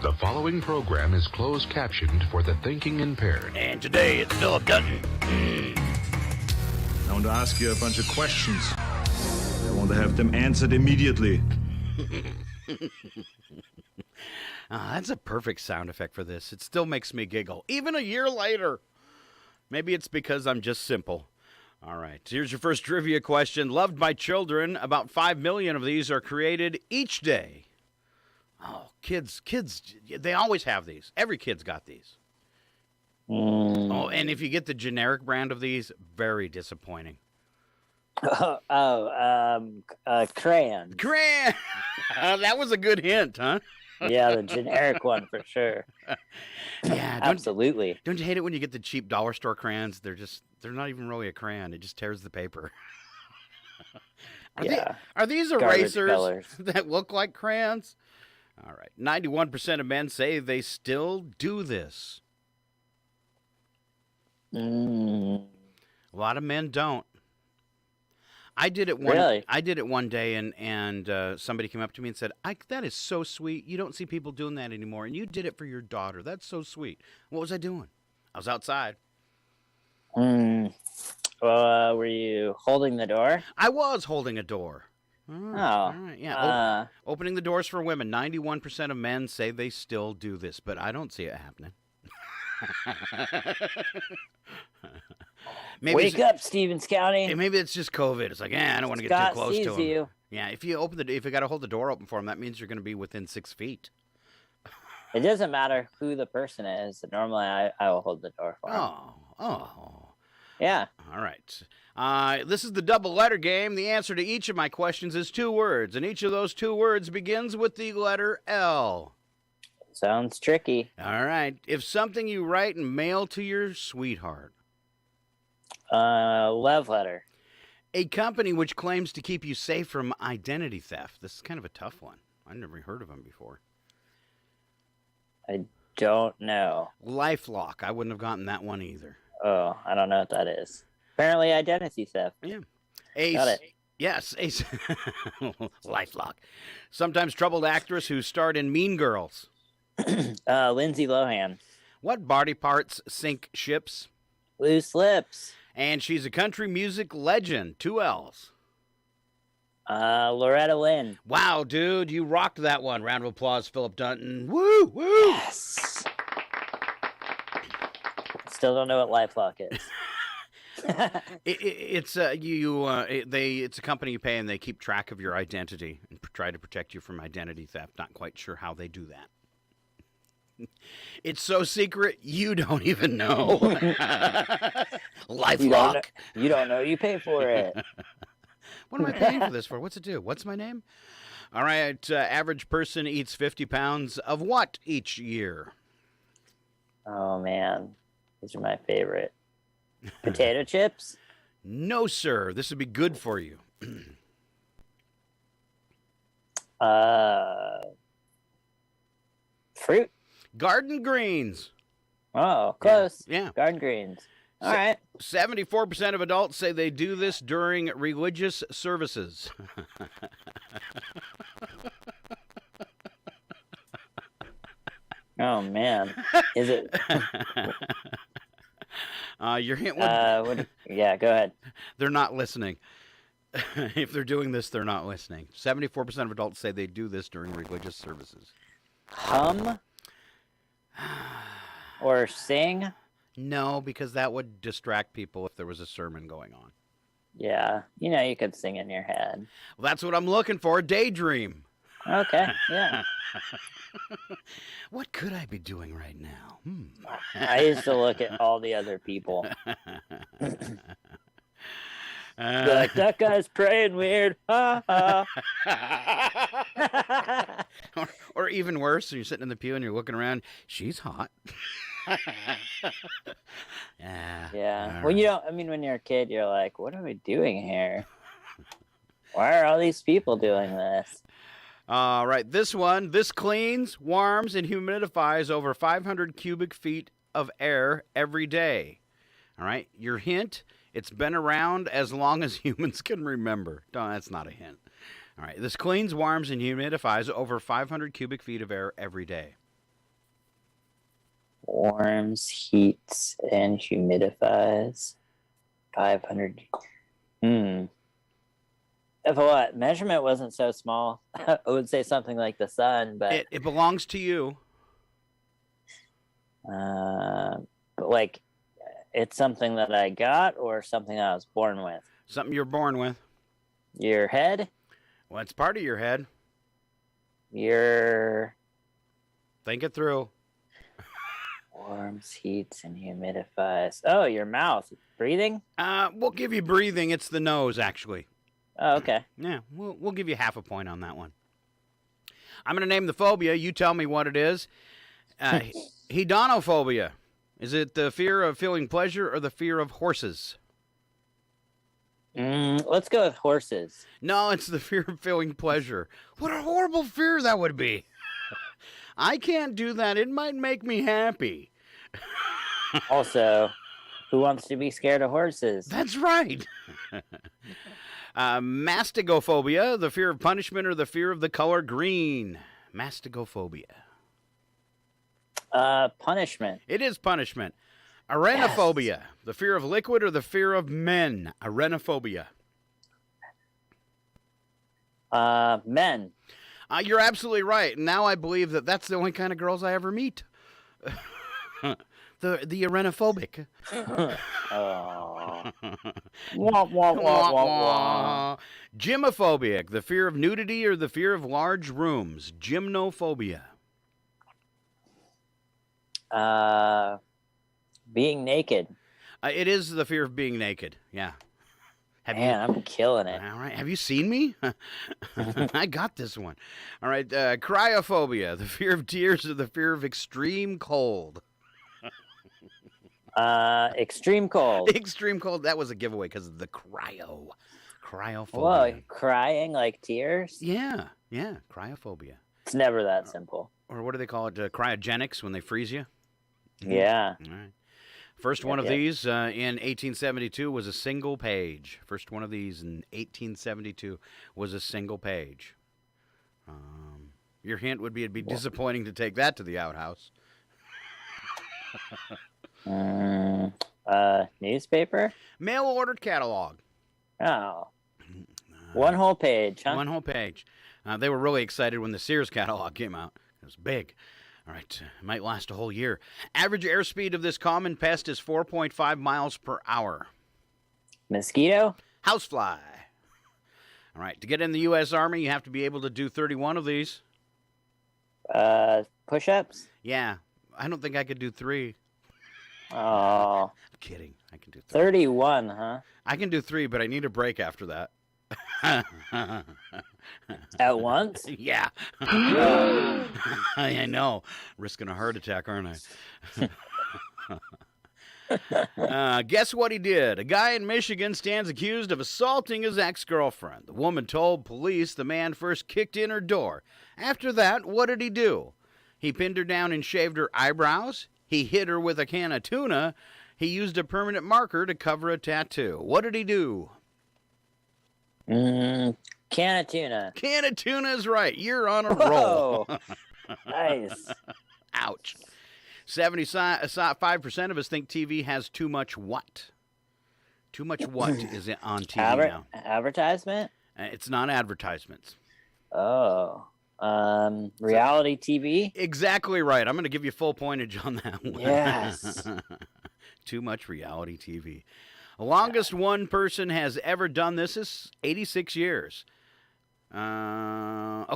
The following program is closed captioned for the thinking impaired. And today it's Phillip Dutton. I want to ask you a bunch of questions. I want to have them answered immediately. That's a perfect sound effect for this. It still makes me giggle, even a year later. Maybe it's because I'm just simple. All right, here's your first trivia question. Loved by children, about 5 million of these are created each day. Oh, kids, they always have these. Every kid's got these. Oh, and if you get the generic brand of these, very disappointing. Crayon. Crayon! That was a good hint, huh? Yeah, the generic one for sure. Yeah, absolutely. Don't you hate it when you get the cheap dollar store crayons? They're not even really a crayon. It just tears the paper. Are these erasers that look like crayons? All right. 91% of men say they still do this. A lot of men don't. I did it one day, and somebody came up to me and said, that is so sweet. You don't see people doing that anymore, and you did it for your daughter. That's so sweet. What was I doing? I was outside. Were you holding the door? I was holding a door. All right. Yeah. Opening the doors for women. 91% of men say they still do this, but I don't see it happening. Wake up, Stevens County. Maybe it's just COVID. It's like, I don't want to get too close to him. You. Yeah, if you got to hold the door open for him, that means you're going to be within 6 feet. It doesn't matter who the person is. Normally, I will hold the door for him. Oh. Yeah. All right. This is the double letter game. The answer to each of my questions is 2 words, and each of those 2 words begins with the letter L. Sounds tricky. All right. If something you write and mail to your sweetheart. Love letter. A company which claims to keep you safe from identity theft. This is kind of a tough one. I've never heard of them before. I don't know. LifeLock. I wouldn't have gotten that one either. Oh, I don't know what that is. Apparently identity theft. Yeah. Got it. Yes. LifeLock. Sometimes troubled actress who starred in Mean Girls. Lindsay Lohan. What body parts sink ships? Loose lips. And she's a country music legend. 2 L's. Loretta Lynn. Wow, dude, you rocked that one. Round of applause, Phillip Dunton. Woo! Yes. Still don't know what LifeLock is. It's a company you pay and they keep track of your identity and try to protect you from identity theft. Not quite sure how they do that. It's so secret, you don't even know. LifeLock. You don't know. You pay for it. What am I paying for this for? What's it do? What's my name? All right. Average person eats 50 pounds of what each year? Oh, man. These are my favorite. Potato chips? No, sir. This would be good for you. Fruit? Garden greens. Oh, close. Yeah. Garden greens. All right. 74% of adults say they do this during religious services. Oh, man. Is it? Your hint would... yeah, go ahead. They're not listening. If they're doing this, they're not listening. 74% of adults say they do this during religious services. Hum? Or sing? No, because that would distract people if there was a sermon going on. Yeah. You could sing in your head. Well, that's what I'm looking for. Daydream. Okay, yeah. What could I be doing right now? I used to look at all the other people. Like, that guy's praying weird. Or even worse, you're sitting in the pew and you're looking around. She's hot. Yeah. When you're a kid, you're like, what are we doing here? Why are all these people doing this? All right, this cleans, warms, and humidifies over 500 cubic feet of air every day. All right, your hint, it's been around as long as humans can remember. No, that's not a hint. All right, this cleans, warms, and humidifies over 500 cubic feet of air every day. Warms, heats, and humidifies. 500. If what? Measurement wasn't so small, I would say something like the sun, but... It belongs to you. But, like, it's something that I got or something that I was born with? Something you're born with. Your head? Well, it's part of your head. Your... Think it through. Warms, heats, and humidifies. Oh, your mouth. Breathing? We'll give you breathing. It's the nose, actually. Oh, okay. Yeah, we'll give you half a point on that one. I'm going to name the phobia. You tell me what it is. Hedonophobia. Is it the fear of feeling pleasure or the fear of horses? Let's go with horses. No, it's the fear of feeling pleasure. What a horrible fear that would be. I can't do that. It might make me happy. Also, who wants to be scared of horses? That's right. Mastigophobia, the fear of punishment or the fear of the color green. Mastigophobia. Punishment. It is punishment. Arenophobia, the fear of liquid or the fear of men? Arenophobia. Men. You're absolutely right. Now I believe that that's the only kind of girls I ever meet. the arenophobic. Oh. Wah, wah, wah, wah, wah. Gymophobic, the fear of nudity or the fear of large rooms? Gymnophobia. Being naked. It is the fear of being naked. Yeah. I'm killing it. All right. Have you seen me? I got this one. All right. Cryophobia, the fear of tears or the fear of extreme cold? Extreme cold. Extreme cold. That was a giveaway because of the cryophobia. Whoa, crying like tears? Yeah. Cryophobia. It's never that simple. Or what do they call it? Cryogenics, when they freeze you? Yeah. All right. First one of these in 1872 was a single page. First one of these in 1872 was a single page. Your hint would be it'd be disappointing to take that to the outhouse. Newspaper? Mail order catalog. Oh. One whole page, huh? One whole page. They were really excited when the Sears catalog came out. It was big. All right, it might last a whole year. Average airspeed of this common pest is 4.5 miles per hour. Mosquito? Housefly. All right, to get in the U.S. Army, you have to be able to do 31 of these. Push-ups? Yeah, I don't think I could do 3. Oh. I'm kidding. I can do 3. 31, huh? I can do 3, but I need a break after that. At once? Yeah. I know. Risking a heart attack, aren't I? Guess what he did? A guy in Michigan stands accused of assaulting his ex-girlfriend. The woman told police the man first kicked in her door. After that, what did he do? He pinned her down and shaved her eyebrows. He hit her with a can of tuna. He used a permanent marker to cover a tattoo. What did he do? Can of tuna. Can of tuna is right. You're on a Whoa. roll. Nice. Ouch. 75% of us think TV has too much what? Too much what is it on TV now? Advertisement? It's not advertisements. Oh. Reality TV? Exactly right. I'm going to give you full pointage on that one. Yes. Too much reality TV. The longest one person has ever done this is 86 years. Okay.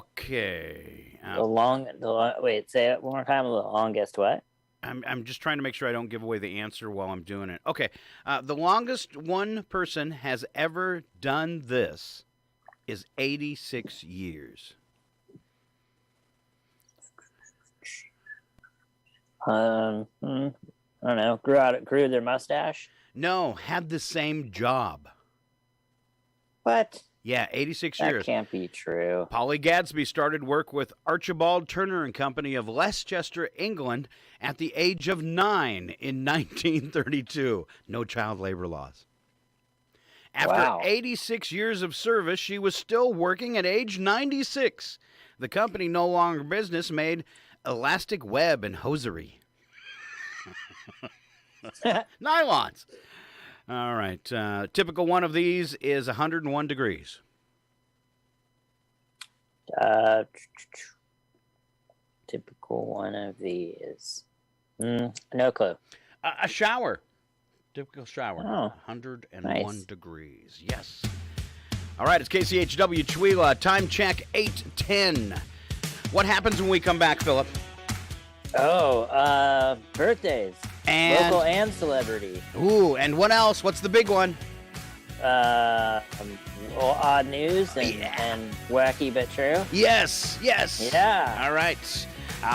Wait, say it one more time. The longest what? I'm just trying to make sure I don't give away the answer while I'm doing it. Okay. The longest one person has ever done this is 86 years. I don't know. Grew their mustache? No, had the same job. What? Yeah, 86 years. That can't be true. Polly Gadsby started work with Archibald Turner and Company of Leicester, England, at the age of 9 in 1932. No child labor laws. After 86 years of service, she was still working at age 96. The company, no longer in business, made elastic web and hosiery. Nylons. All right. Typical one of these is 101 degrees. Typical one of these. No clue. A shower. Typical shower. Oh, 101 degrees. Yes. All right. It's KCHW Chewila. Time check 8:10. What happens when we come back, Phillip? Oh, birthdays. And local and celebrity. Ooh, and what else? What's the big one? Odd news and wacky but true. Yes. Yeah. All right.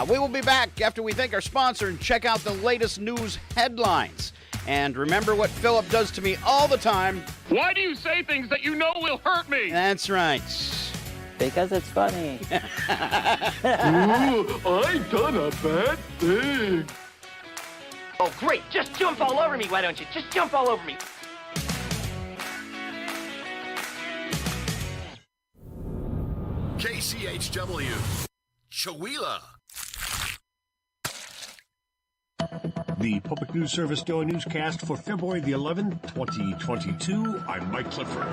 We will be back after we thank our sponsor and check out the latest news headlines. And remember what Phillip does to me all the time. Why do you say things that you know will hurt me? That's right. Because it's funny. Ooh, I done a bad thing. Oh, great. Just jump all over me, why don't you? Just jump all over me. KCHW Chewila. The Public News Service Daily Newscast for February the 11th, 2022. I'm Mike Clifford.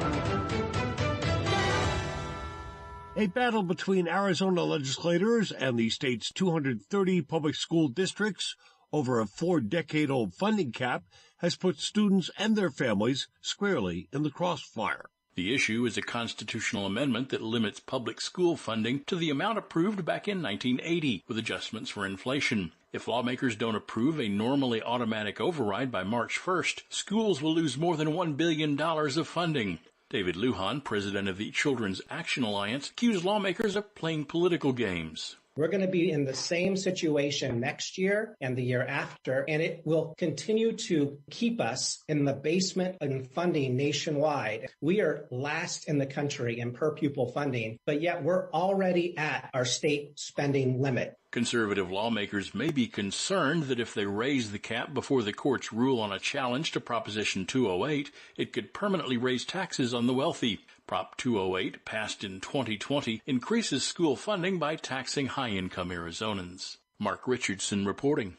A battle between Arizona legislators and the state's 230 public school districts over a 4-decade-old funding cap has put students and their families squarely in the crossfire. The issue is a constitutional amendment that limits public school funding to the amount approved back in 1980, with adjustments for inflation. If lawmakers don't approve a normally automatic override by March 1st, schools will lose more than $1 billion of funding. David Lujan, president of the Children's Action Alliance, accused lawmakers of playing political games. We're going to be in the same situation next year and the year after, and it will continue to keep us in the basement in funding nationwide. We are last in the country in per pupil funding, but yet we're already at our state spending limit. Conservative lawmakers may be concerned that if they raise the cap before the courts rule on a challenge to Proposition 208, it could permanently raise taxes on the wealthy. Prop 208, passed in 2020, increases school funding by taxing high-income Arizonans. Mark Richardson reporting.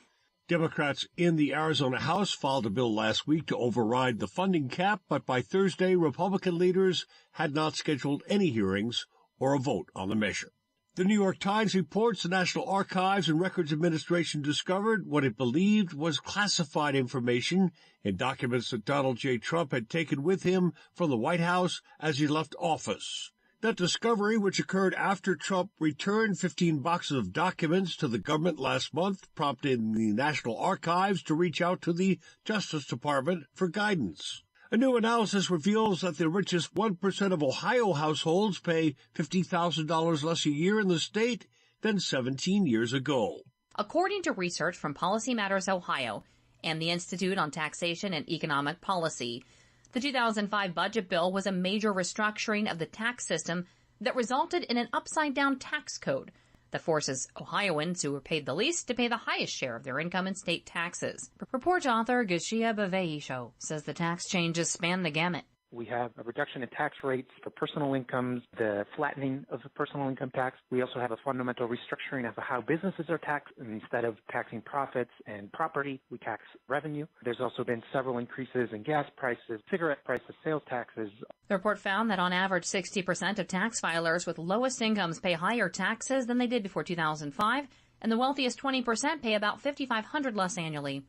Democrats in the Arizona House filed a bill last week to override the funding cap, but by Thursday, Republican leaders had not scheduled any hearings or a vote on the measure. The New York Times reports the National Archives and Records Administration discovered what it believed was classified information in documents that Donald J. Trump had taken with him from the White House as he left office. That discovery, which occurred after Trump returned 15 boxes of documents to the government last month, prompted the National Archives to reach out to the Justice Department for guidance. A new analysis reveals that the richest 1% of Ohio households pay $50,000 less a year in the state than 17 years ago. According to research from Policy Matters Ohio and the Institute on Taxation and Economic Policy, the 2005 budget bill was a major restructuring of the tax system that resulted in an upside-down tax code that forces Ohioans who were paid the least to pay the highest share of their income in state taxes. Report author Gashia Baveisho says the tax changes span the gamut. We have a reduction in tax rates for personal incomes, the flattening of the personal income tax. We also have a fundamental restructuring of how businesses are taxed. And instead of taxing profits and property, we tax revenue. There's also been several increases in gas prices, cigarette prices, sales taxes. The report found that on average 60% of tax filers with lowest incomes pay higher taxes than they did before 2005, and the wealthiest 20% pay about $5,500 less annually.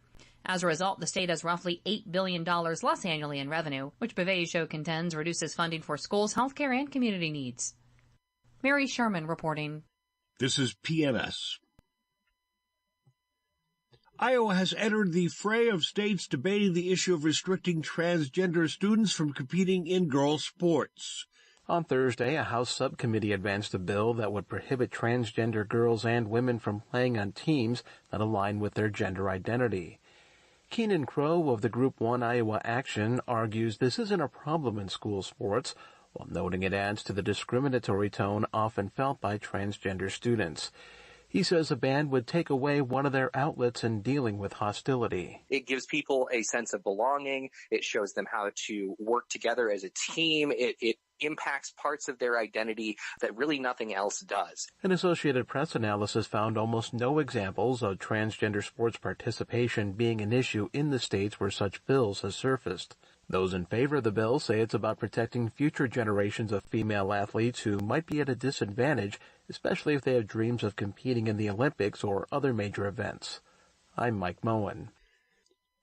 As a result, the state has roughly $8 billion less annually in revenue, which Baveisho contends reduces funding for schools, healthcare, and community needs. Mary Sherman reporting. This is PNS. Iowa has entered the fray of states debating the issue of restricting transgender students from competing in girls' sports. On Thursday, a House subcommittee advanced a bill that would prohibit transgender girls and women from playing on teams that align with their gender identity. Keenan Crow of the Group 1 Iowa Action argues this isn't a problem in school sports, while noting it adds to the discriminatory tone often felt by transgender students. He says a ban would take away one of their outlets in dealing with hostility. It gives people a sense of belonging. It shows them how to work together as a team. It impacts parts of their identity that really nothing else does. An Associated Press analysis found almost no examples of transgender sports participation being an issue in the states where such bills have surfaced. Those in favor of the bill say it's about protecting future generations of female athletes who might be at a disadvantage, especially if they have dreams of competing in the Olympics or other major events. I'm Mike Moen.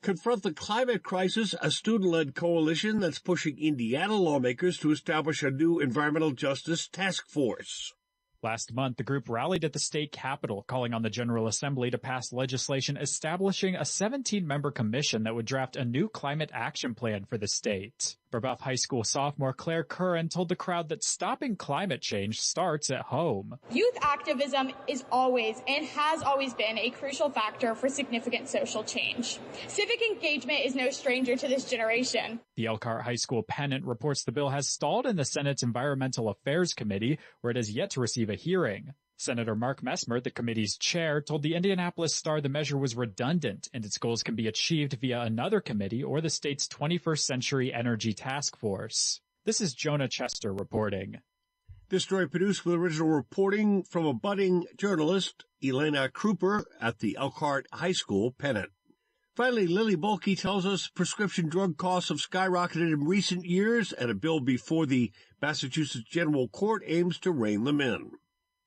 Confront the climate crisis, a student-led coalition that's pushing Indiana lawmakers to establish a new environmental justice task force. Last month, the group rallied at the state capitol, calling on the General Assembly to pass legislation establishing a 17-member commission that would draft a new climate action plan for the state. Brebeuf High School sophomore Claire Curran told the crowd that stopping climate change starts at home. Youth activism is always and has always been a crucial factor for significant social change. Civic engagement is no stranger to this generation. The Elkhart High School Pennant reports the bill has stalled in the Senate's Environmental Affairs Committee, where it has yet to receive a hearing. Senator Mark Messmer, the committee's chair, told the Indianapolis Star the measure was redundant and its goals can be achieved via another committee or the state's 21st Century Energy Task Force. This is Jonah Chester reporting. This story produced with original reporting from a budding journalist, Elena Kruper, at the Elkhart High School Pennant. Finally, Lily Bulkey tells us prescription drug costs have skyrocketed in recent years, and a bill before the Massachusetts General Court aims to rein them in.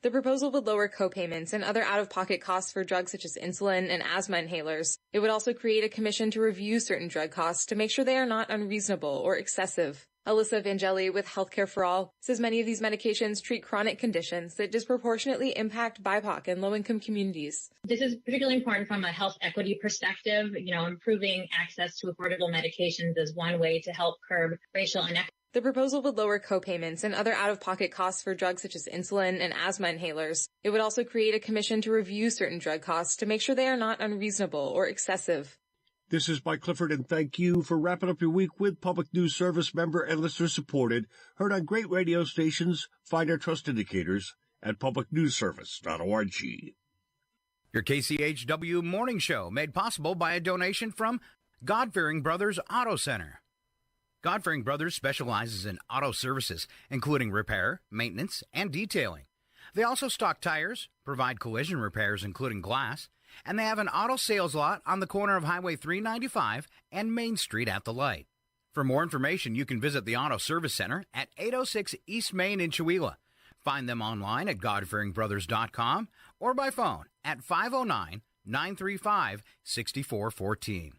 The proposal would lower co-payments and other out-of-pocket costs for drugs such as insulin and asthma inhalers. It would also create a commission to review certain drug costs to make sure they are not unreasonable or excessive. Alyssa Vangeli with Healthcare for All says many of these medications treat chronic conditions that disproportionately impact BIPOC and low-income communities. This is particularly important from a health equity perspective. Improving access to affordable medications is one way to help curb racial inequity. The proposal would lower co-payments and other out-of-pocket costs for drugs such as insulin and asthma inhalers. It would also create a commission to review certain drug costs to make sure they are not unreasonable or excessive. This is Mike Clifford, and thank you for wrapping up your week with Public News Service member and listener-supported, heard on great radio stations. Find our trust indicators at publicnewsservice.org. Your KCHW Morning Show, made possible by a donation from God-Fearing Brothers Auto Center. God-Fearing Brothers specializes in auto services, including repair, maintenance, and detailing. They also stock tires, provide collision repairs, including glass, and they have an auto sales lot on the corner of Highway 395 and Main Street at the light. For more information, you can visit the Auto Service Center at 806 East Main in Chewelah. Find them online at godfearingbrothers.com or by phone at 509-935-6414.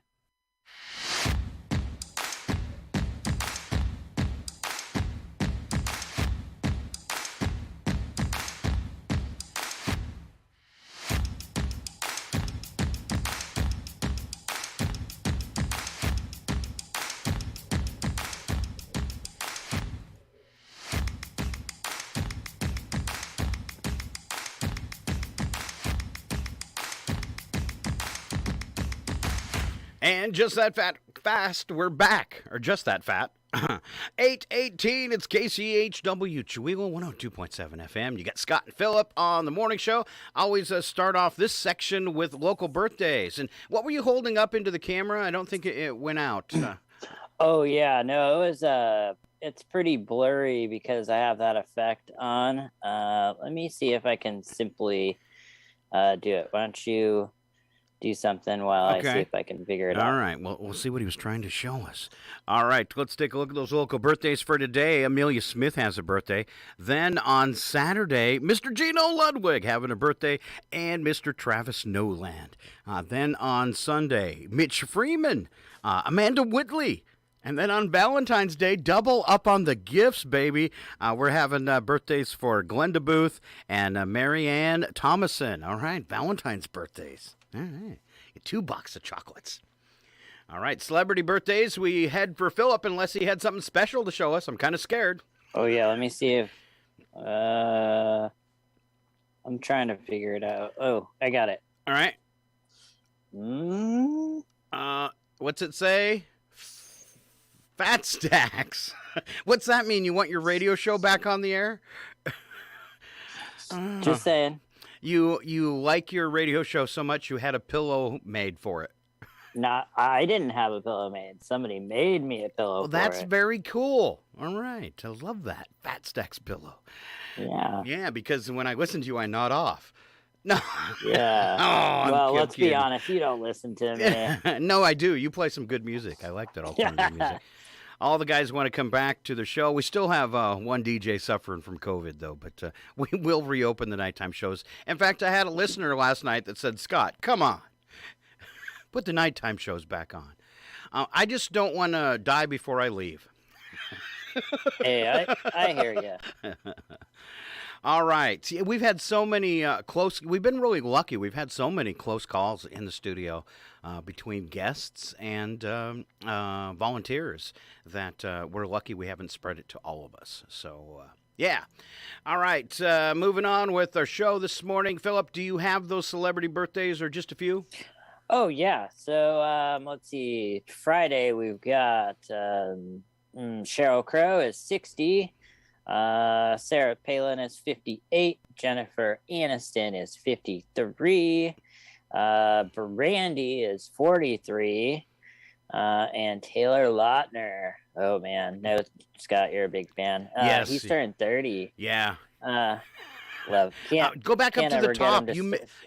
And just that fast, we're back. Or just that fat. 8:18, it's KCHW Chewelah 102.7 FM. You got Scott and Phillip on the morning show. Always start off this section with local birthdays. And what were you holding up into the camera? I don't think it went out. Oh, yeah. No, it was, it's pretty blurry because I have that effect on. Let me see if I can simply do it. Why don't you do something while I see if I can figure it out. All right. Well, we'll see what he was trying to show us. All right. Let's take a look at those local birthdays for today. Amelia Smith has a birthday. Then on Saturday, Mr. Gino Ludwig having a birthday, and Mr. Travis Noland. Then on Sunday, Mitch Freeman, Amanda Whitley. And then on Valentine's Day, double up on the gifts, baby. We're having birthdays for Glenda Booth and Marianne Thomason. All right, Valentine's birthdays. All right, $2 of chocolates. All right, celebrity birthdays. We head for Phillip unless he had something special to show us. I'm kind of scared. Oh, yeah, let me see if... I'm trying to figure it out. Oh, I got it. All right. What's it say? Fat Stacks. What's that mean? You want your radio show back on the air? Just saying. You like your radio show so much you had a pillow made for it. I didn't have a pillow made. Somebody made me a pillow for that's it. Very cool. All right. I love that. Fat Stacks pillow. Yeah. Yeah, because when I listen to you, I nod off. No. Yeah. Oh, well, let's be honest. You don't listen to me. No, I do. You play some good music. I like that alternative music. All the guys want to come back to the show. We still have one DJ suffering from COVID, though, but we will reopen the nighttime shows. In fact, I had a listener last night that said, Scott, come on. Put the nighttime shows back on. I just don't want to die before I leave. Hey, I hear you. All right. See, we've had so many we've been really lucky. We've had so many close calls in the studio between guests and volunteers that we're lucky we haven't spread it to all of us. So, yeah. All right. Moving on with our show this morning. Phillip, do you have those celebrity birthdays or just a few? Oh, yeah. So, let's see. Friday, we've got Sheryl Crow is 60. Sarah Palin is 58. Jennifer Aniston is 53. Brandy is 43. And Taylor Lautner. Oh, man. No, Scott, you're a big fan. Yes. He's turned 30. Yeah. Love. Go back up to the top.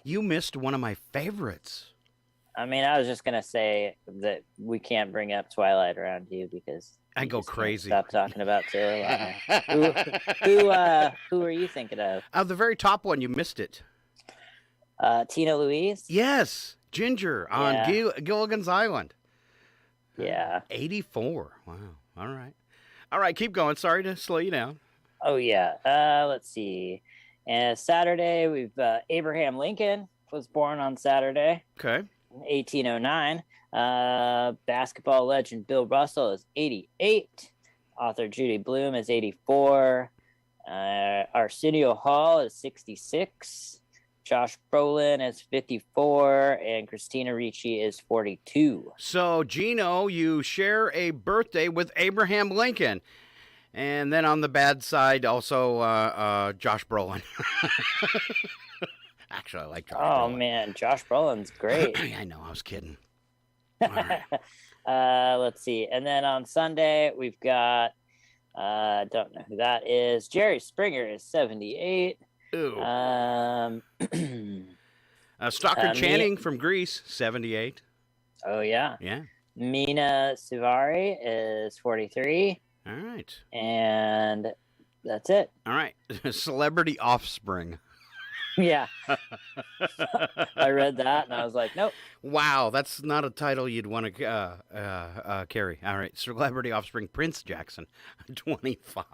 You missed one of my favorites. I mean, I was just gonna say that we can't bring up Twilight around you because I go crazy. Stop talking about Taylor who are you thinking of? The very top one, you missed it. Tina Louise? Yes, Ginger on Gilligan's Island. Yeah. 84. Wow. All right, keep going. Sorry to slow you down. Oh, yeah. Let's see. And Saturday, we've Abraham Lincoln was born on Saturday. Okay. 1809. Basketball legend Bill Russell is 88. Author Judy Blume is 84. Arsenio Hall is 66. Josh Brolin is 54, and Christina Ricci is 42. So, Gino, you share a birthday with Abraham Lincoln. And then on the bad side, also Josh Brolin. Actually, I like Josh Brolin. Oh, man, Josh Brolin's great. I know, I was kidding. All right. Let's see. And then on Sunday, we've got, don't know who that is. Jerry Springer is 78. Ooh. Stockard Channing from Greece, 78. Oh, yeah. Yeah. Mina Suvari is 43. All right. And that's it. All right. Celebrity Offspring. Yeah. I read that and I was like, nope. Wow, that's not a title you'd want to carry. All right. Celebrity Offspring, Prince Jackson, 25.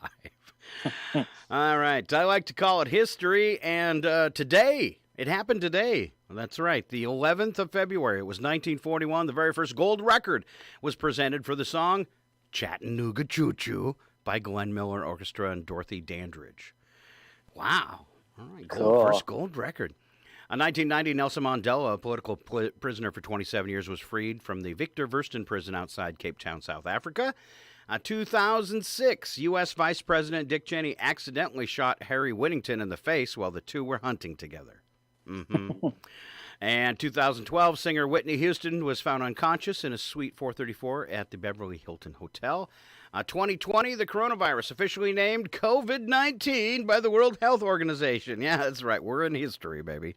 All right. I like to call it history. And today, it happened today. That's right. The 11th of February. It was 1941. The very first gold record was presented for the song Chattanooga Choo Choo by Glenn Miller Orchestra and Dorothy Dandridge. Wow. All right. First gold record. In 1990, Nelson Mandela, a political prisoner for 27 years, was freed from the Victor Verster prison outside Cape Town, South Africa. 2006, U.S. Vice President Dick Cheney accidentally shot Harry Whittington in the face while the two were hunting together. Mm-hmm. And 2012, singer Whitney Houston was found unconscious in a suite 434 at the Beverly Hilton Hotel. 2020, the coronavirus officially named COVID-19 by the World Health Organization. Yeah, that's right. We're in history, baby.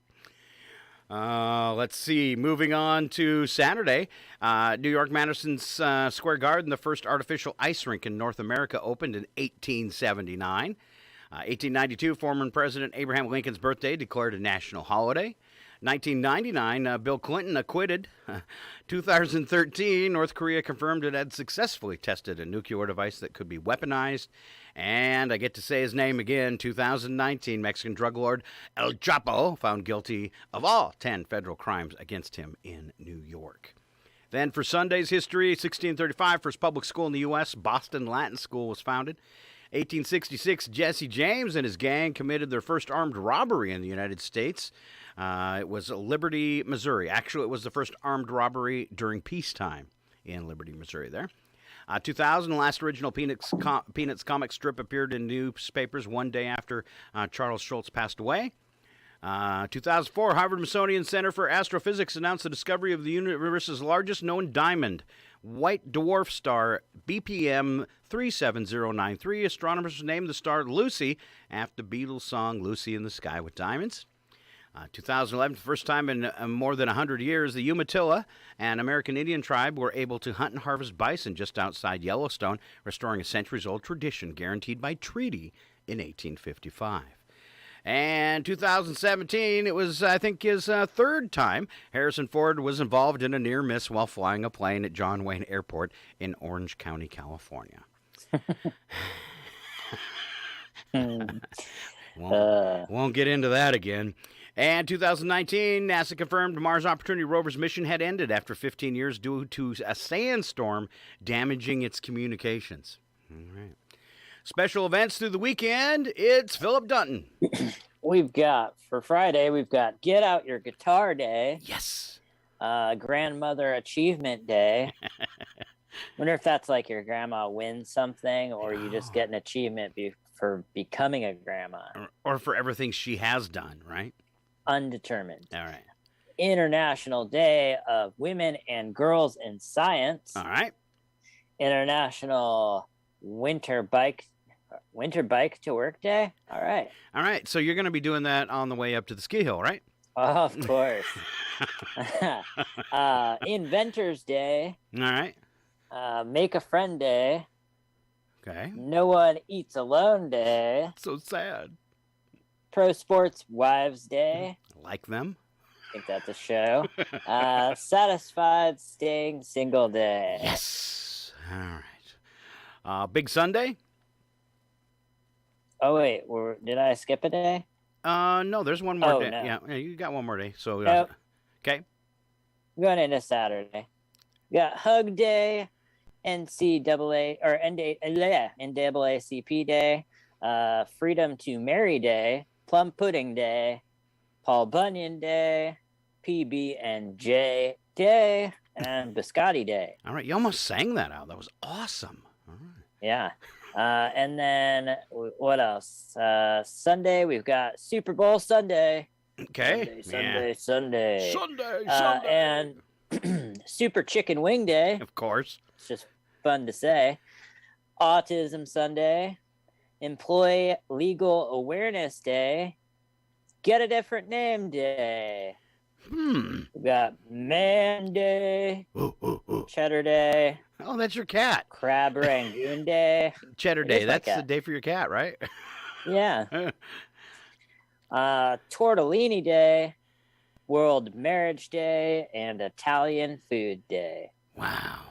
Let's see. Moving on to Saturday, New York Madison Square Garden, the first artificial ice rink in North America, opened in 1879. 1892, former President Abraham Lincoln's birthday, declared a national holiday. 1999, Bill Clinton acquitted. 2013, North Korea confirmed it had successfully tested a nuclear device that could be weaponized. And I get to say his name again, 2019, Mexican drug lord El Chapo found guilty of all 10 federal crimes against him in New York. Then for Sunday's history, 1635, first public school in the U.S., Boston Latin School, was founded. 1866, Jesse James and his gang committed their first armed robbery in the United States. It was Liberty, Missouri. Actually, it was the first armed robbery during peacetime in Liberty, Missouri there. 2000, the last original Peanuts comic strip appeared in newspapers one day after Charles Schultz passed away. 2004, Harvard-Smithsonian Center for Astrophysics announced the discovery of the universe's largest known diamond, white dwarf star BPM 37093. Astronomers named the star Lucy after the Beatles' song Lucy in the Sky with Diamonds. 2011, for the first time in more than 100 years, the Umatilla, an American Indian tribe, were able to hunt and harvest bison just outside Yellowstone, restoring a centuries-old tradition guaranteed by treaty in 1855. And 2017, it was, I think, his third time Harrison Ford was involved in a near miss while flying a plane at John Wayne Airport in Orange County, California. Won't get into that again. And 2019, NASA confirmed Mars Opportunity rover's mission had ended after 15 years due to a sandstorm damaging its communications. All right. Special events through the weekend, it's Phillip Dutton. We've got, for Friday, we've got Get Out Your Guitar Day. Yes. Grandmother Achievement Day. Wonder if that's like your grandma wins something or you just get an achievement for becoming a grandma. Or for everything she has done, right? Undetermined. All right. International Day of Women and Girls in Science. All right. International Winter Bike to Work Day. All right. All right. So you're going to be doing that on the way up to the ski hill, right? Of course. Inventors Day. All right. Make a Friend Day. Okay. No One Eats Alone Day. So sad. Pro Sports Wives Day. Like them. I think that's a show. Satisfied Staying Single Day. Yes. All right. Big Sunday? Oh, wait. Did I skip a day? No, there's one more day. No. Yeah, you got one more day. So, Nope. Okay. I'm going into Saturday. We got Hug Day, NAACP Day, Freedom to Marry Day, Plum Pudding Day, Paul Bunyan Day, PB&J Day, and Biscotti Day. All right, you almost sang that out. That was awesome. All right. Yeah. And then what else? Sunday, we've got Super Bowl Sunday. Okay. Sunday. And Super Chicken Wing Day. Of course. It's just fun to say. Autism Sunday. Employee Legal Awareness Day. Get a Different Name Day. We got Man Day. Cheddar Day. Oh, that's your cat. Crab Rangoon Day. Cheddar Day. That's the day for your cat, right? Yeah. Tortellini Day. World Marriage Day. And Italian Food Day. Wow.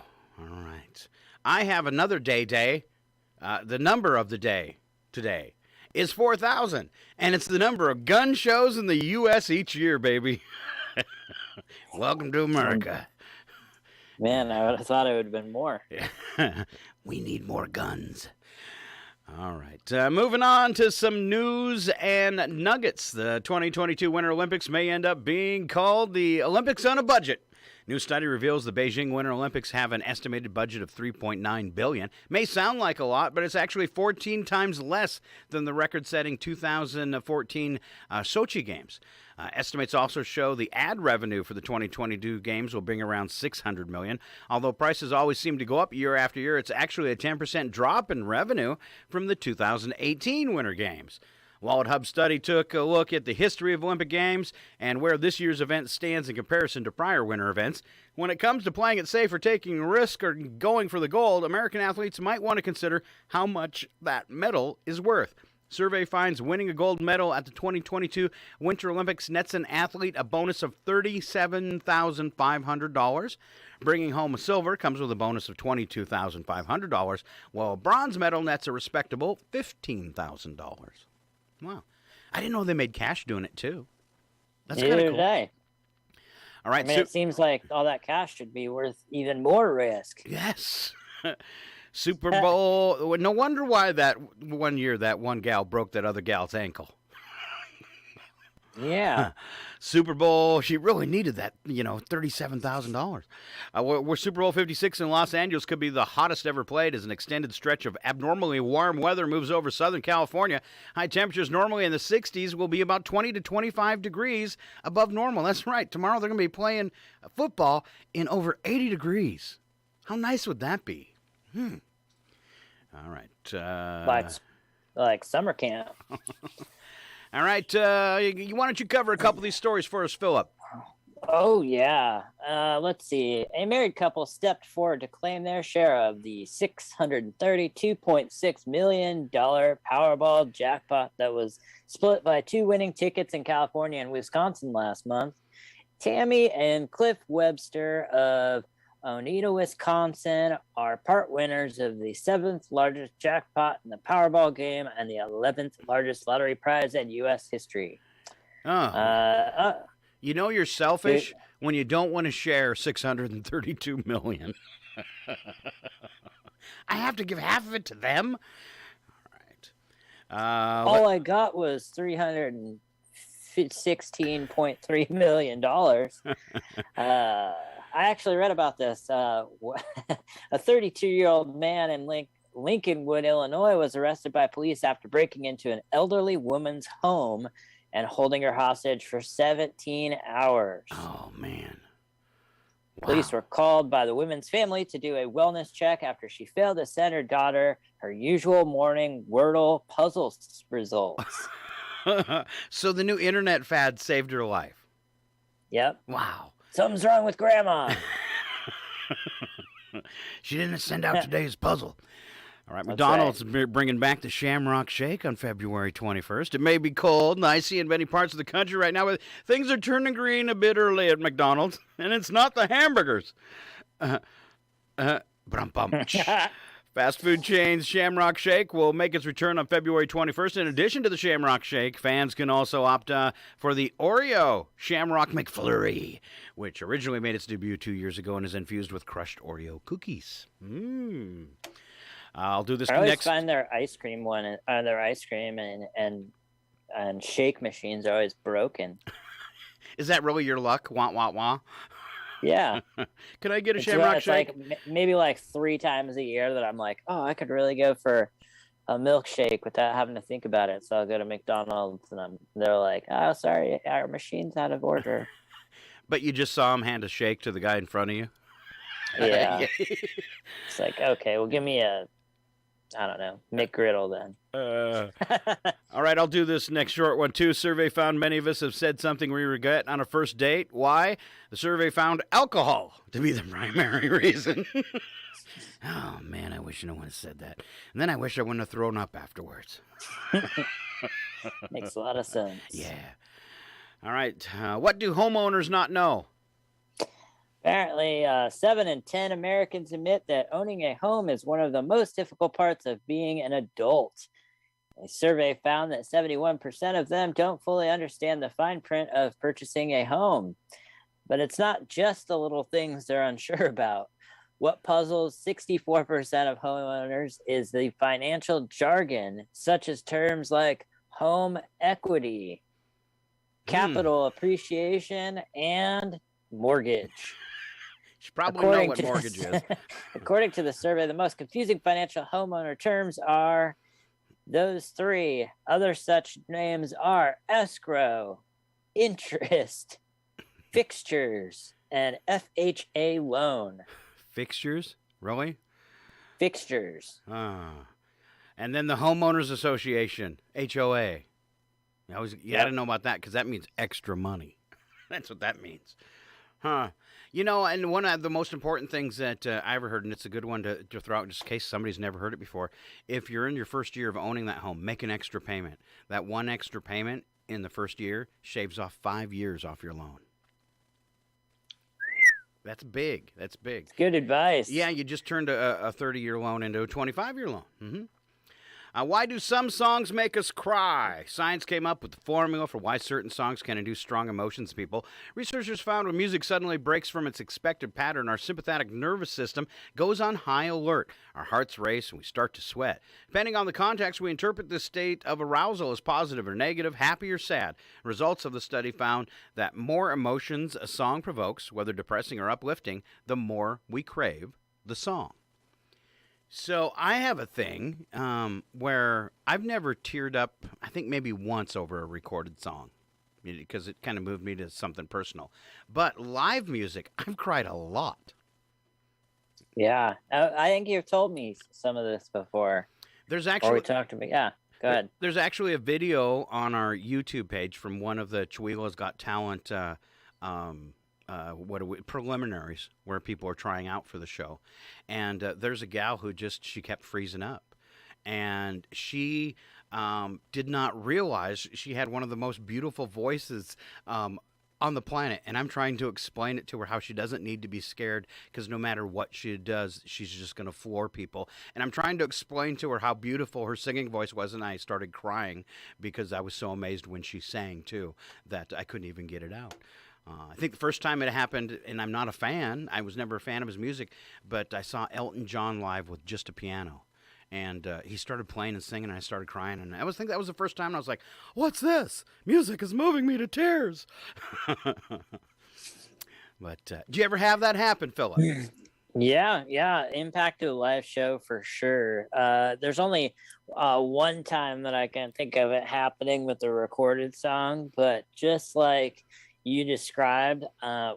All right. I have another day. The number of the day today is 4,000. And it's the number of gun shows in the U.S. each year, baby. Welcome to America. Man, I would have thought it would have been more. We need more guns. All right. Moving on to some news and nuggets. The 2022 Winter Olympics may end up being called the Olympics on a budget. New study reveals the Beijing Winter Olympics have an estimated budget of $3.9 billion. May sound like a lot, but it's actually 14 times less than the record-setting 2014 Sochi Games. Estimates also show the ad revenue for the 2022 games will bring around $600 million. Although prices always seem to go up year after year, it's actually a 10% drop in revenue from the 2018 Winter Games. Wallet Hub study took a look at the history of Olympic Games and where this year's event stands in comparison to prior winter events. When it comes to playing it safe or taking a risk or going for the gold, American athletes might want to consider how much that medal is worth. Survey finds winning a gold medal at the 2022 Winter Olympics nets an athlete a bonus of $37,500. Bringing home a silver comes with a bonus of $22,500, while a bronze medal nets a respectable $15,000. Wow. I didn't know they made cash doing it, too. That's kind of cool. Today. All right. I mean, it seems like all that cash should be worth even more risk. Yes. Super Bowl. No wonder why that one year that one gal broke that other gal's ankle. Yeah. Super Bowl, she really needed that, $37,000. Where Super Bowl 56 in Los Angeles could be the hottest ever played as an extended stretch of abnormally warm weather moves over Southern California. High temperatures normally in the 60s will be about 20 to 25 degrees above normal. That's right. Tomorrow they're going to be playing football in over 80 degrees. How nice would that be? All right. Like summer camp. All right. Why don't you cover a couple of these stories for us, Phillip? Oh, yeah. Let's see. A married couple stepped forward to claim their share of the $632.6 million Powerball jackpot that was split by two winning tickets in California and Wisconsin last month. Tammy and Cliff Webster of Oneida, Wisconsin are part winners of the 7th largest jackpot in the Powerball game and the 11th largest lottery prize in U.S. history. You're selfish when you don't want to share $632 million. I have to give half of it to them? All right. All I got was $316.3 million. I actually read about this. A 32-year-old man in Lincolnwood, Illinois, was arrested by police after breaking into an elderly woman's home and holding her hostage for 17 hours. Oh, man. Wow. Police were called by the woman's family to do a wellness check after she failed to send her daughter her usual morning Wordle puzzle results. So the new internet fad saved her life. Yep. Wow. Something's wrong with Grandma. She didn't send out today's puzzle. All right, McDonald's bringing back the Shamrock Shake on February 21st. It may be cold and icy in many parts of the country right now, but things are turning green a bit early at McDonald's, and it's not the hamburgers. Fast food chain's Shamrock Shake will make its return on February 21st. In addition to the Shamrock Shake, fans can also opt for the Oreo Shamrock Mcflurry, which originally made its debut 2 years ago and is infused with crushed Oreo cookies. I'll do this I always next. find their ice cream and shake machines are always broken. Is that really your luck? Wah, wah, wah. Yeah. Could I get a Shamrock Shake? Like maybe like 3 times a year that I'm like, oh, I could really go for a milkshake without having to think about it. So I'll go to McDonald's and they're like, oh, sorry, our machine's out of order. But you just saw him hand a shake to the guy in front of you? Yeah. It's like, okay, well, give me a, I don't know, McGriddle then. All right, I'll do this next short one, too. Survey found many of us have said something we regret on a first date. Why? The survey found alcohol to be the primary reason. Oh, man, I wish no one had said that. And then I wish I wouldn't have thrown up afterwards. Makes a lot of sense. Yeah. All right, what do homeowners not know? Apparently, 7 in 10 Americans admit that owning a home is one of the most difficult parts of being an adult. A survey found that 71% of them don't fully understand the fine print of purchasing a home. But it's not just the little things they're unsure about. What puzzles 64% of homeowners is the financial jargon, such as terms like home equity, capital appreciation, and mortgage. You probably know what mortgage is. According to the survey, the most confusing financial homeowner terms are those 3. Other such names are escrow, interest, fixtures, and FHA loan. Fixtures? Really? Fixtures. And then the Homeowners Association, HOA. You got to know about that because that means extra money. That's what that means. Huh. You know, and one of the most important things that I ever heard, and it's a good one to throw out just in case somebody's never heard it before, if you're in your first year of owning that home, make an extra payment. That one extra payment in the first year shaves off 5 years off your loan. That's big. That's big. It's good advice. Yeah, you just turned a 30-year loan into a 25-year loan. Mm-hmm. Why do some songs make us cry? Science came up with the formula for why certain songs can induce strong emotions in people. Researchers found when music suddenly breaks from its expected pattern, our sympathetic nervous system goes on high alert. Our hearts race and we start to sweat. Depending on the context, we interpret this state of arousal as positive or negative, happy or sad. Results of the study found that more emotions a song provokes, whether depressing or uplifting, the more we crave the song. So I have a thing where I've never teared up, I think maybe once over a recorded song because it kind of moved me to something personal. But live music, I've cried a lot. Yeah, I think you've told me some of this before. There's actually, or we talked to me. Yeah, go ahead. There's actually a video on our YouTube page from one of the Chihuahua's Got Talent preliminaries where people are trying out for the show, and there's a gal who she kept freezing up, and she did not realize she had one of the most beautiful voices on the planet, and I'm trying to explain it to her how she doesn't need to be scared because no matter what she does, she's just going to floor people, and I'm trying to explain to her how beautiful her singing voice was, and I started crying because I was so amazed when she sang too that I couldn't even get it out. I think the first time it happened, and I'm not a fan, I was never a fan of his music, but I saw Elton John live with just a piano. And he started playing and singing, and I started crying. And I think that was the first time, and I was like, what's this? Music is moving me to tears. But did you ever have that happen, Phillip? Yeah. Impact of a live show for sure. There's only one time that I can think of it happening with a recorded song, but just like you described,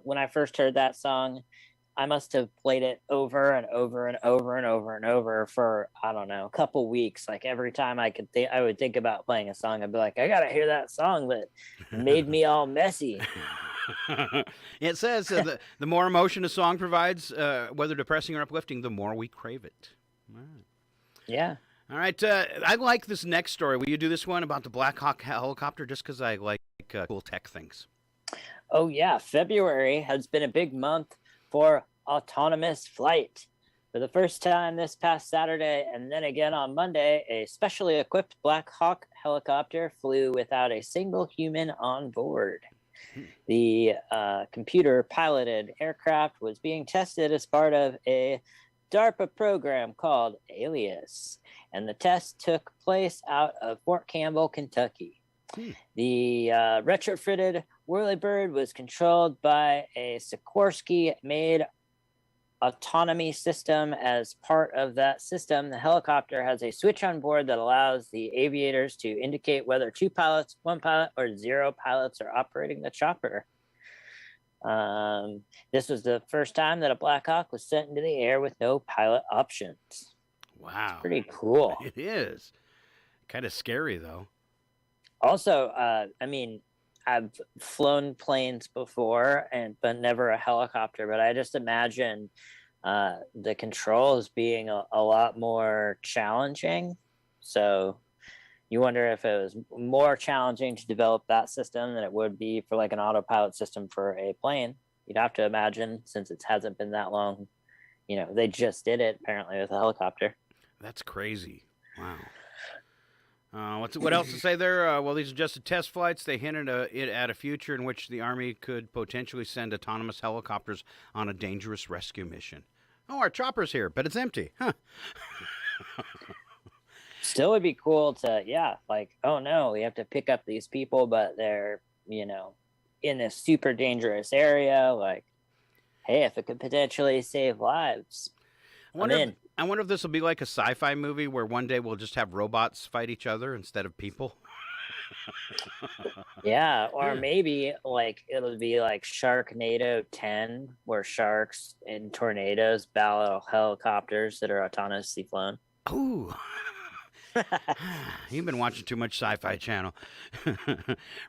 when I first heard that song, I must have played it over and over and over and over and over for, I don't know, a couple weeks. Like every time I would think about playing a song, I'd be like, I gotta hear that song that made me all messy. It says the more emotion a song provides, whether depressing or uplifting, the more we crave it. All right. Yeah. All right. I like this next story. Will you do this one about the Black Hawk helicopter? Just because I like cool tech things. Oh, yeah. February has been a big month for autonomous flight. For the first time this past Saturday and then again on Monday, a specially equipped Black Hawk helicopter flew without a single human on board. The computer-piloted aircraft was being tested as part of a DARPA program called Alias, and the test took place out of Fort Campbell, Kentucky. The retrofitted Whirlybird was controlled by a Sikorsky-made autonomy system. As part of that system, the helicopter has a switch on board that allows the aviators to indicate whether 2 pilots, 1 pilot, or 0 pilots are operating the chopper. This was the first time that a Black Hawk was sent into the air with no pilot options. Wow. It's pretty cool. It is. Kind of scary, though. Also, I've flown planes before, but never a helicopter. But I just imagine the controls being a lot more challenging. So you wonder if it was more challenging to develop that system than it would be for like an autopilot system for a plane. You'd have to imagine, since it hasn't been that long. They just did it apparently with a helicopter. That's crazy. Wow. What else to say there? Well, these are just test flights. They hinted at a future in which the Army could potentially send autonomous helicopters on a dangerous rescue mission. Oh, our chopper's here, but it's empty. Huh. Still would be cool to, oh no, we have to pick up these people, but they're, in this super dangerous area. Like, hey, if it could potentially save lives, I wonder if this will be like a sci-fi movie where one day we'll just have robots fight each other instead of people. Yeah, or maybe like it'll be like Sharknado 10, where sharks and tornadoes battle helicopters that are autonomously flown. Ooh. You've been watching too much Sci-Fi Channel.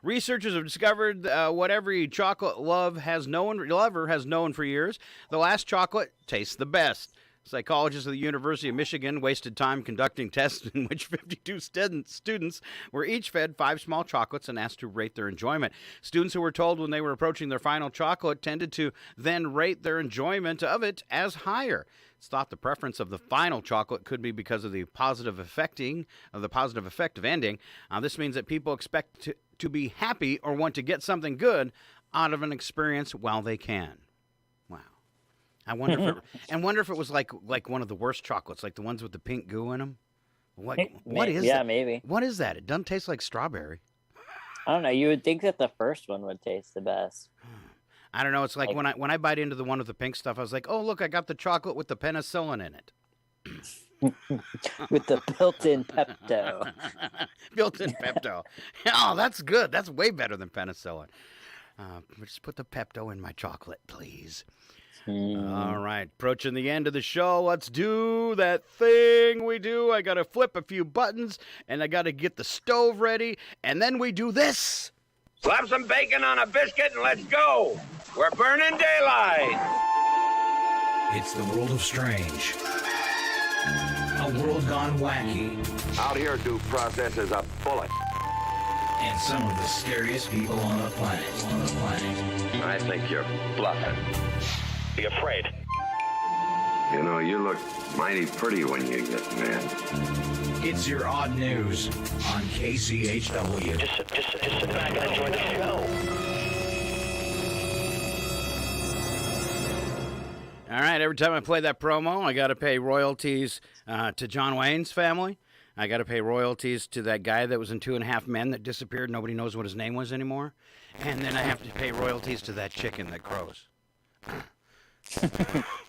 Researchers have discovered what every chocolate lover has known for years. The last chocolate tastes the best. Psychologists at the University of Michigan wasted time conducting tests in which 52 students were each fed 5 small chocolates and asked to rate their enjoyment. Students who were told when they were approaching their final chocolate tended to then rate their enjoyment of it as higher. It's thought the preference of the final chocolate could be because of the positive effect of ending. This means that people expect to be happy or want to get something good out of an experience while they can. I wonder if it was like one of the worst chocolates, like the ones with the pink goo in them. What is that? Maybe. What is that? It doesn't taste like strawberry. I don't know. You would think that the first one would taste the best. I don't know. It's like when I bite into the one with the pink stuff, I was like, oh, look, I got the chocolate with the penicillin in it. With the built-in Pepto. Built-in Pepto. Oh, that's good. That's way better than penicillin. Just put the Pepto in my chocolate, please. All right, approaching the end of the show. Let's do that thing we do. I got to flip a few buttons, and I got to get the stove ready, and then we do this. Slap some bacon on a biscuit and let's go. We're burning daylight. It's the world of strange. A world gone wacky. Out here, due process is a bullet. And some of the scariest people on the planet. I think you're bluffing. Be afraid. You know, you look mighty pretty when you get mad. It's your odd news on KCHW. Just sit back and enjoy the show. All right, every time I play that promo, I got to pay royalties to John Wayne's family. I got to pay royalties to that guy that was in 2.5 Men that disappeared. Nobody knows what his name was anymore. And then I have to pay royalties to that chicken that crows.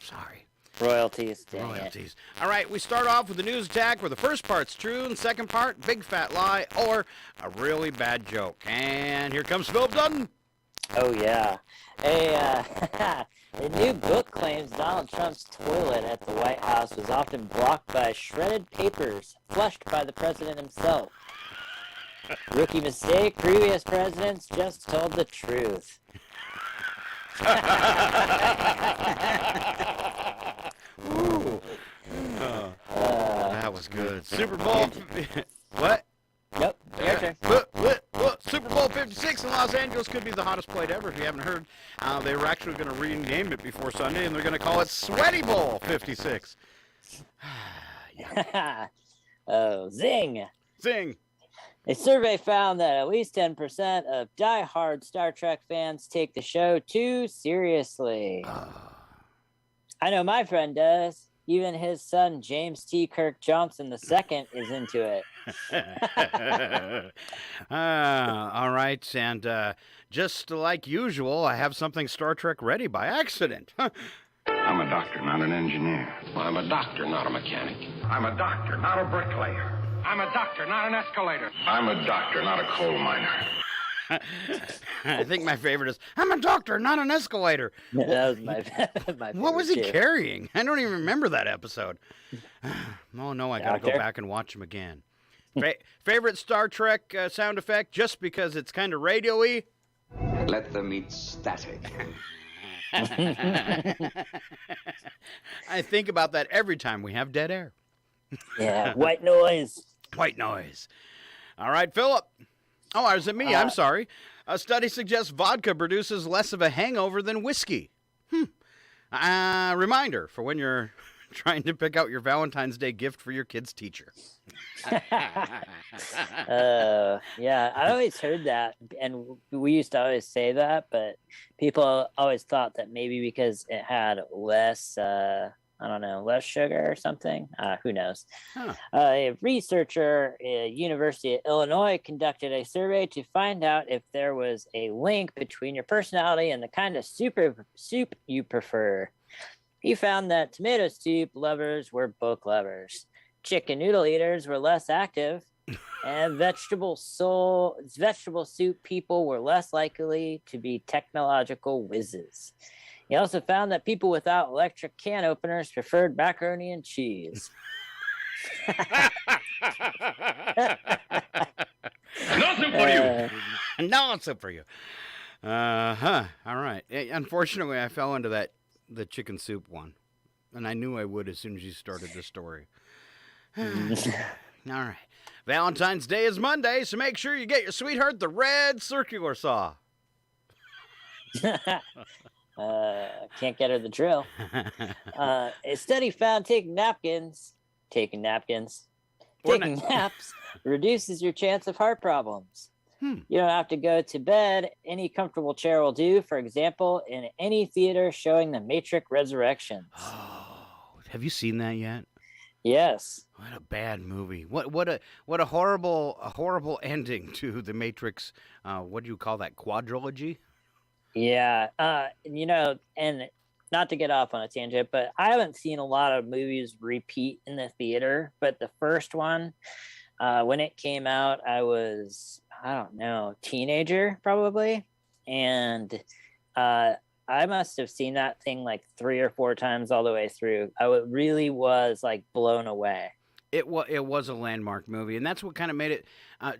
Sorry. Royalties. Royalties. All right, we start off with the news attack where the first part's true and the second part, big fat lie or a really bad joke. And here comes Phillip Dutton. Oh, yeah. A new book claims Donald Trump's toilet at the White House was often blocked by shredded papers flushed by the president himself. Rookie mistake. Previous presidents just told the truth. Ooh. That was good. Super Bowl. What? Yep. Okay. Super Bowl 56 in Los Angeles could be the hottest plate ever. If you haven't heard, they were actually going to rename it before Sunday, and they're going to call it Sweaty Bowl 56. Oh, zing. Zing. A survey found that at least 10% of die-hard Star Trek fans take the show too seriously. I know my friend does. Even his son, James T. Kirk Johnson II, is into it. All right, and just like usual, I have something Star Trek ready by accident. I'm a doctor, not an engineer. I'm a doctor, not a mechanic. I'm a doctor, not a bricklayer. I'm a doctor, not an escalator. I'm a doctor, not a coal miner. I think my favorite is, I'm a doctor, not an escalator. That was my favorite. What was he too. carrying? I don't even remember that episode. Oh, no, I got to go Doctor? back and watch him again. Favorite Star Trek sound effect, just because it's kind of radio-y? Let them eat static. I think about that every time we have dead air. Yeah, white noise. White noise. All right, Phillip. Oh, is it me? I'm sorry. A study suggests vodka produces less of a hangover than whiskey. Reminder for when you're trying to pick out your Valentine's Day gift for your kid's teacher. Yeah, I always heard that, and we used to always say that, but people always thought that maybe because it had less, less sugar or something. Who knows? Huh. A researcher at University of Illinois conducted a survey to find out if there was a link between your personality and the kind of soup you prefer. He found that tomato soup lovers were book lovers, chicken noodle eaters were less active, and vegetable soup people were less likely to be technological whizzes. He also found that people without electric can openers preferred macaroni and cheese. Nothing for you. Nothing for you. All right. Unfortunately, I fell into the chicken soup one, and I knew I would as soon as you started the story. All right. Valentine's Day is Monday, so make sure you get your sweetheart the red circular saw. Can't get her the drill. A study found taking naps reduces your chance of heart problems. You don't have to go to bed. Any comfortable chair will do. For example, in any theater showing The Matrix Resurrections. Oh, have you seen that yet? Yes. What a bad movie. What a horrible ending to The Matrix. What do you call that? Quadrilogy? Yeah. And not to get off on a tangent, but I haven't seen a lot of movies repeat in the theater. But the first one, when it came out, I was, teenager probably. And I must have seen that thing like 3 or 4 times all the way through. I really was like blown away. It was a landmark movie, and that's what kind of made it. I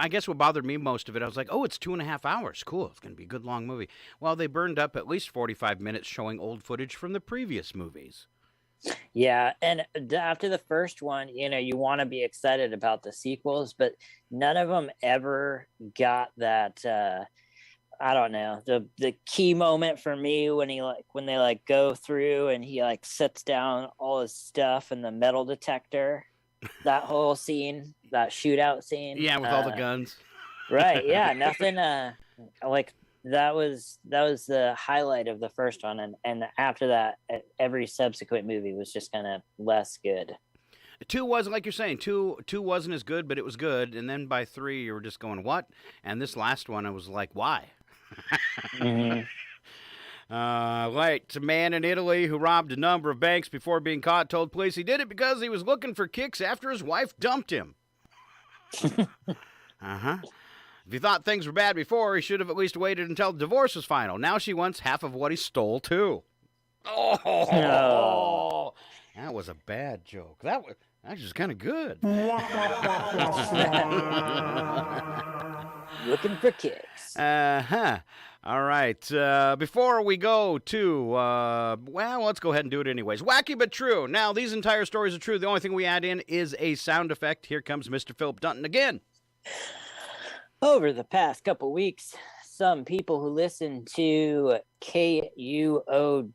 guess what bothered me most of it, I was like, oh, it's 2.5 hours. Cool. It's going to be a good long movie. Well, they burned up at least 45 minutes showing old footage from the previous movies. Yeah, and after the first one, you want to be excited about the sequels, but none of them ever got that. The key moment for me when they go through and he sets down all his stuff in the metal detector, that whole scene, that shootout scene. Yeah, with all the guns. Right. Yeah. Nothing. That was the highlight of the first one, and after that, every subsequent movie was just kind of less good. 2 wasn't, like you're saying, 2 wasn't as good, but it was good. And then by 3, you were just going, what? And this last one, I was like, why? Mm-hmm. A man in Italy who robbed a number of banks before being caught told police he did it because he was looking for kicks after his wife dumped him. If he thought things were bad before, he should have at least waited until the divorce was final. Now she wants half of what he stole, too. Oh, no. That was a bad joke. That was just kind of good. Looking for kicks. All right. Before we go to, well, let's go ahead and do it anyways. Wacky but true. Now, these entire stories are true. The only thing we add in is a sound effect. Here comes Mr. Phillip Dunton again. Over the past couple weeks, some people who listen to KUOW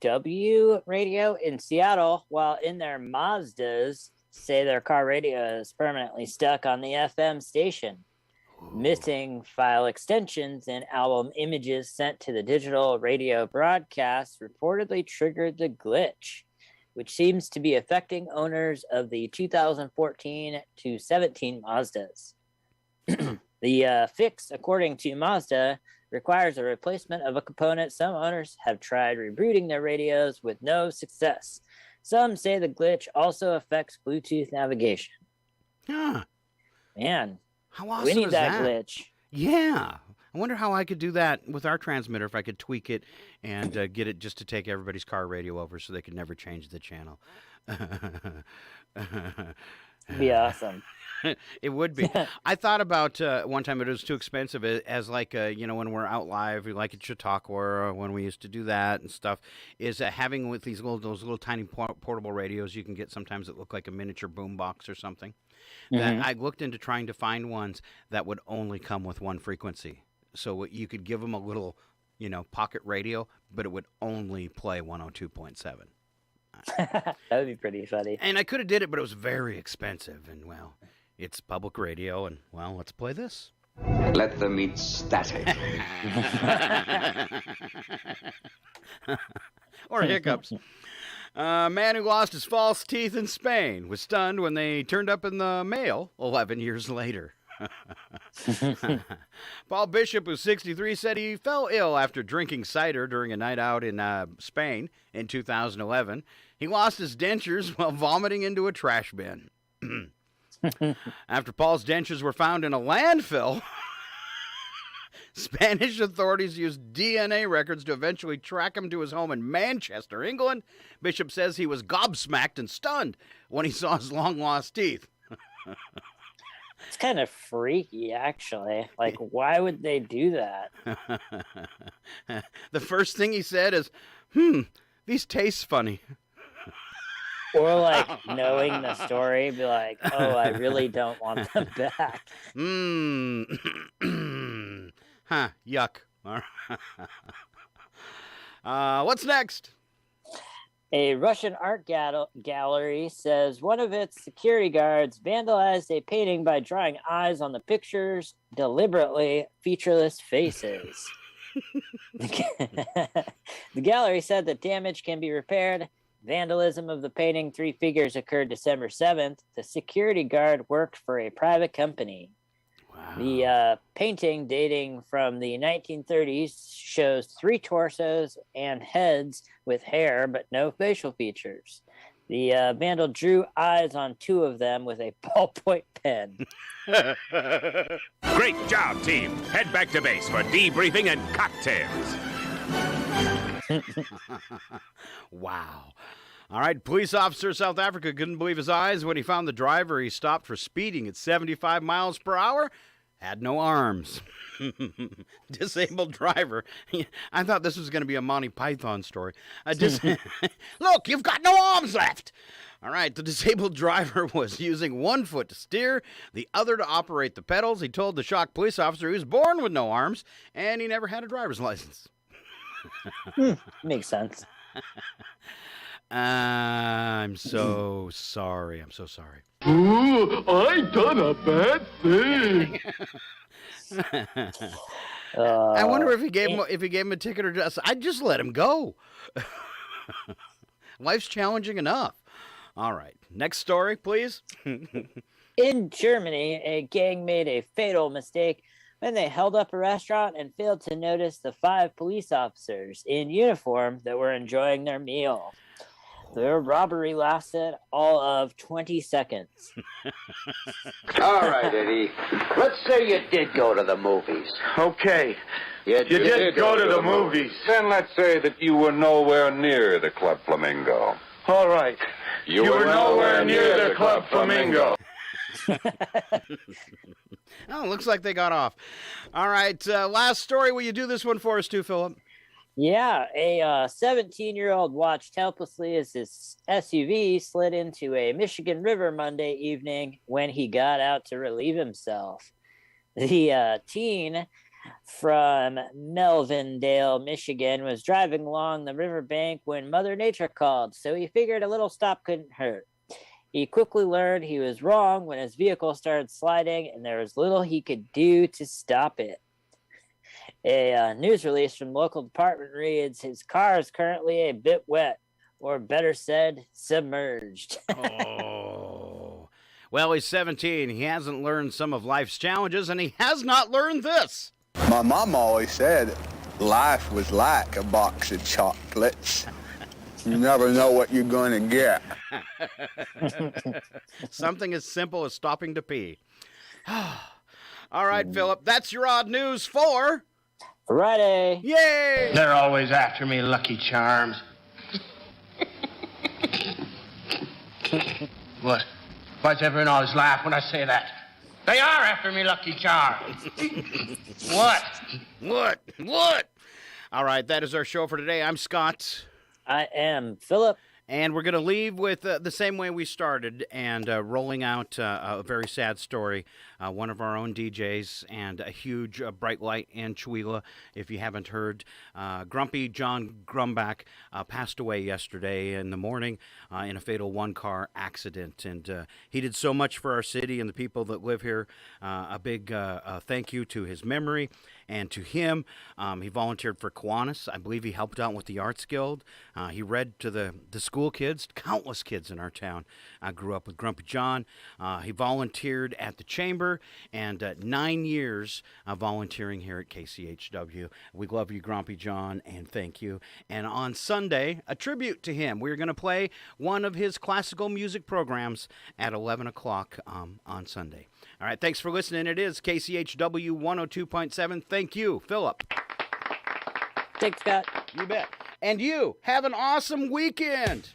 radio in Seattle while in their Mazdas say their car radio is permanently stuck on the FM station. Missing file extensions and album images sent to the digital radio broadcast reportedly triggered the glitch, which seems to be affecting owners of the 2014 to 17 Mazdas. The fix, according to Mazda, requires a replacement of a component. Some owners have tried rebooting their radios with no success. Some say the glitch also affects Bluetooth navigation. Huh. Man. How awesome we need is that glitch. Yeah. I wonder how I could do that with our transmitter, if I could tweak it and get it just to take everybody's car radio over so they could never change the channel. Be awesome. It would be. I thought about one time, but it was too expensive as like, when we're out live, like at Chautauqua, when we used to do that and stuff, is having with those little tiny portable radios you can get sometimes that look like a miniature boombox or something. That I looked into trying to find ones that would only come with one frequency. So you could give them a little, pocket radio, but it would only play 102.7. That would be pretty funny. And I could have did it, but it was very expensive. And, well, it's public radio, and, well, let's play this. Let them eat static. Or hiccups. A man who lost his false teeth in Spain was stunned when they turned up in the mail 11 years later. Paul Bishop, who's 63, said he fell ill after drinking cider during a night out in Spain in 2011. He lost his dentures while vomiting into a trash bin. After Paul's dentures were found in a landfill, Spanish authorities used DNA records to eventually track him to his home in Manchester, England. Bishop says he was gobsmacked and stunned when he saw his long-lost teeth. It's kind of freaky, actually. Like, why would they do that? The first thing he said is, these taste funny. Or, like, knowing the story, be like, oh, I really don't want them back. Huh, yuck. What's next? A Russian art gallery says one of its security guards vandalized a painting by drawing eyes on the picture's deliberately featureless faces. The gallery said that damage can be repaired. Vandalism of the painting, Three Figures, occurred December 7th. The security guard worked for a private company. Wow. The painting, dating from the 1930s, shows 3 torsos and heads with hair but no facial features. The vandal drew eyes on 2 of them with a ballpoint pen. Great job, team. Head back to base for debriefing and cocktails. Wow. All right, police officer in South Africa couldn't believe his eyes when he found the driver he stopped for speeding at 75 miles per hour had no arms. Disabled driver. I thought this was going to be a Monty Python story. Look, you've got no arms left. All right, the disabled driver was using one foot to steer, the other to operate the pedals. He told the shocked police officer he was born with no arms, and he never had a driver's license. Makes sense. I'm so sorry. I'm so sorry. Ooh, I done a bad thing. I wonder if he gave him a ticket or just. I'd just let him go. Life's challenging enough. All right, next story, please. In Germany, a gang made a fatal mistake when they held up a restaurant and failed to notice the 5 police officers in uniform that were enjoying their meal. Their robbery lasted all of 20 seconds. All right, Eddie. Let's say you did go to the movies. Okay. You did go to the movies. Then let's say that you were nowhere near the Club Flamingo. All right. You were nowhere near the Club Flamingo. Oh, looks like they got off. All right, last story. Will you do this one for us too, Philip? Yeah, a 17-year-old watched helplessly as his SUV slid into a Michigan river Monday evening when he got out to relieve himself. The teen from Melvindale, Michigan, was driving along the riverbank when Mother Nature called, so he figured a little stop couldn't hurt. He quickly learned he was wrong when his vehicle started sliding, and there was little he could do to stop it. A news release from the local department reads, his car is currently a bit wet, or better said, submerged. Oh. Well, he's 17. He hasn't learned some of life's challenges, and he has not learned this. My mom always said life was like a box of chocolates. You never know what you're going to get. Something as simple as stopping to pee. All right, Philip, that's your odd news for Friday. Yay! They're always after me, Lucky Charms. What? Why's everyone always laugh when I say that? They are after me, Lucky Charms. What? All right, that is our show for today. I'm Scott. I am Philip. And we're going to leave with the same way we started and rolling out a very sad story. One of our own DJs and a huge bright light in Chihuahua. If you haven't heard, Grumpy John Grumbach passed away yesterday in the morning in a fatal one-car accident. And he did so much for our city and the people that live here. A big thank you to his memory and to him. He volunteered for Kiwanis. I believe he helped out with the Arts Guild. He read to the school kids, countless kids in our town. I grew up with Grumpy John. He volunteered at the Chamber and 9 years volunteering here at KCHW. We love you, Grumpy John, and thank you. And on Sunday, a tribute to him. We're going to play one of his classical music programs at 11 o'clock on Sunday. All right, thanks for listening. It is KCHW 102.7. Thank you, Philip. Thanks, Scott. You bet. And you, have an awesome weekend.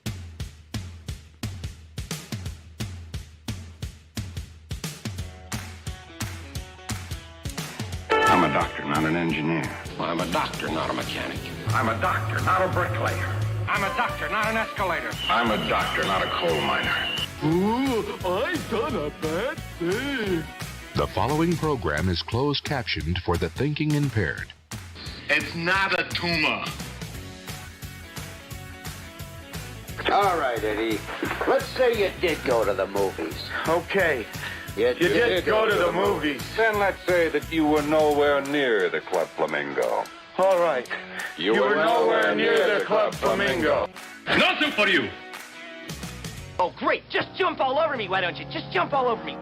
I'm a doctor, not an engineer. I'm a doctor, not a mechanic. I'm a doctor, not a bricklayer. I'm a doctor, not an escalator. I'm a doctor, not a coal miner. Ooh, I done a bad thing. The following program is closed captioned for the thinking impaired. It's not a tumor. All right, Eddie. Let's say you did go to the movies. Okay. You did go to the movies. Then let's say that you were nowhere near the Club Flamingo. All right. You were nowhere near the Club Flamingo. Nothing for you. Oh, great. Just jump all over me, why don't you? Just jump all over me.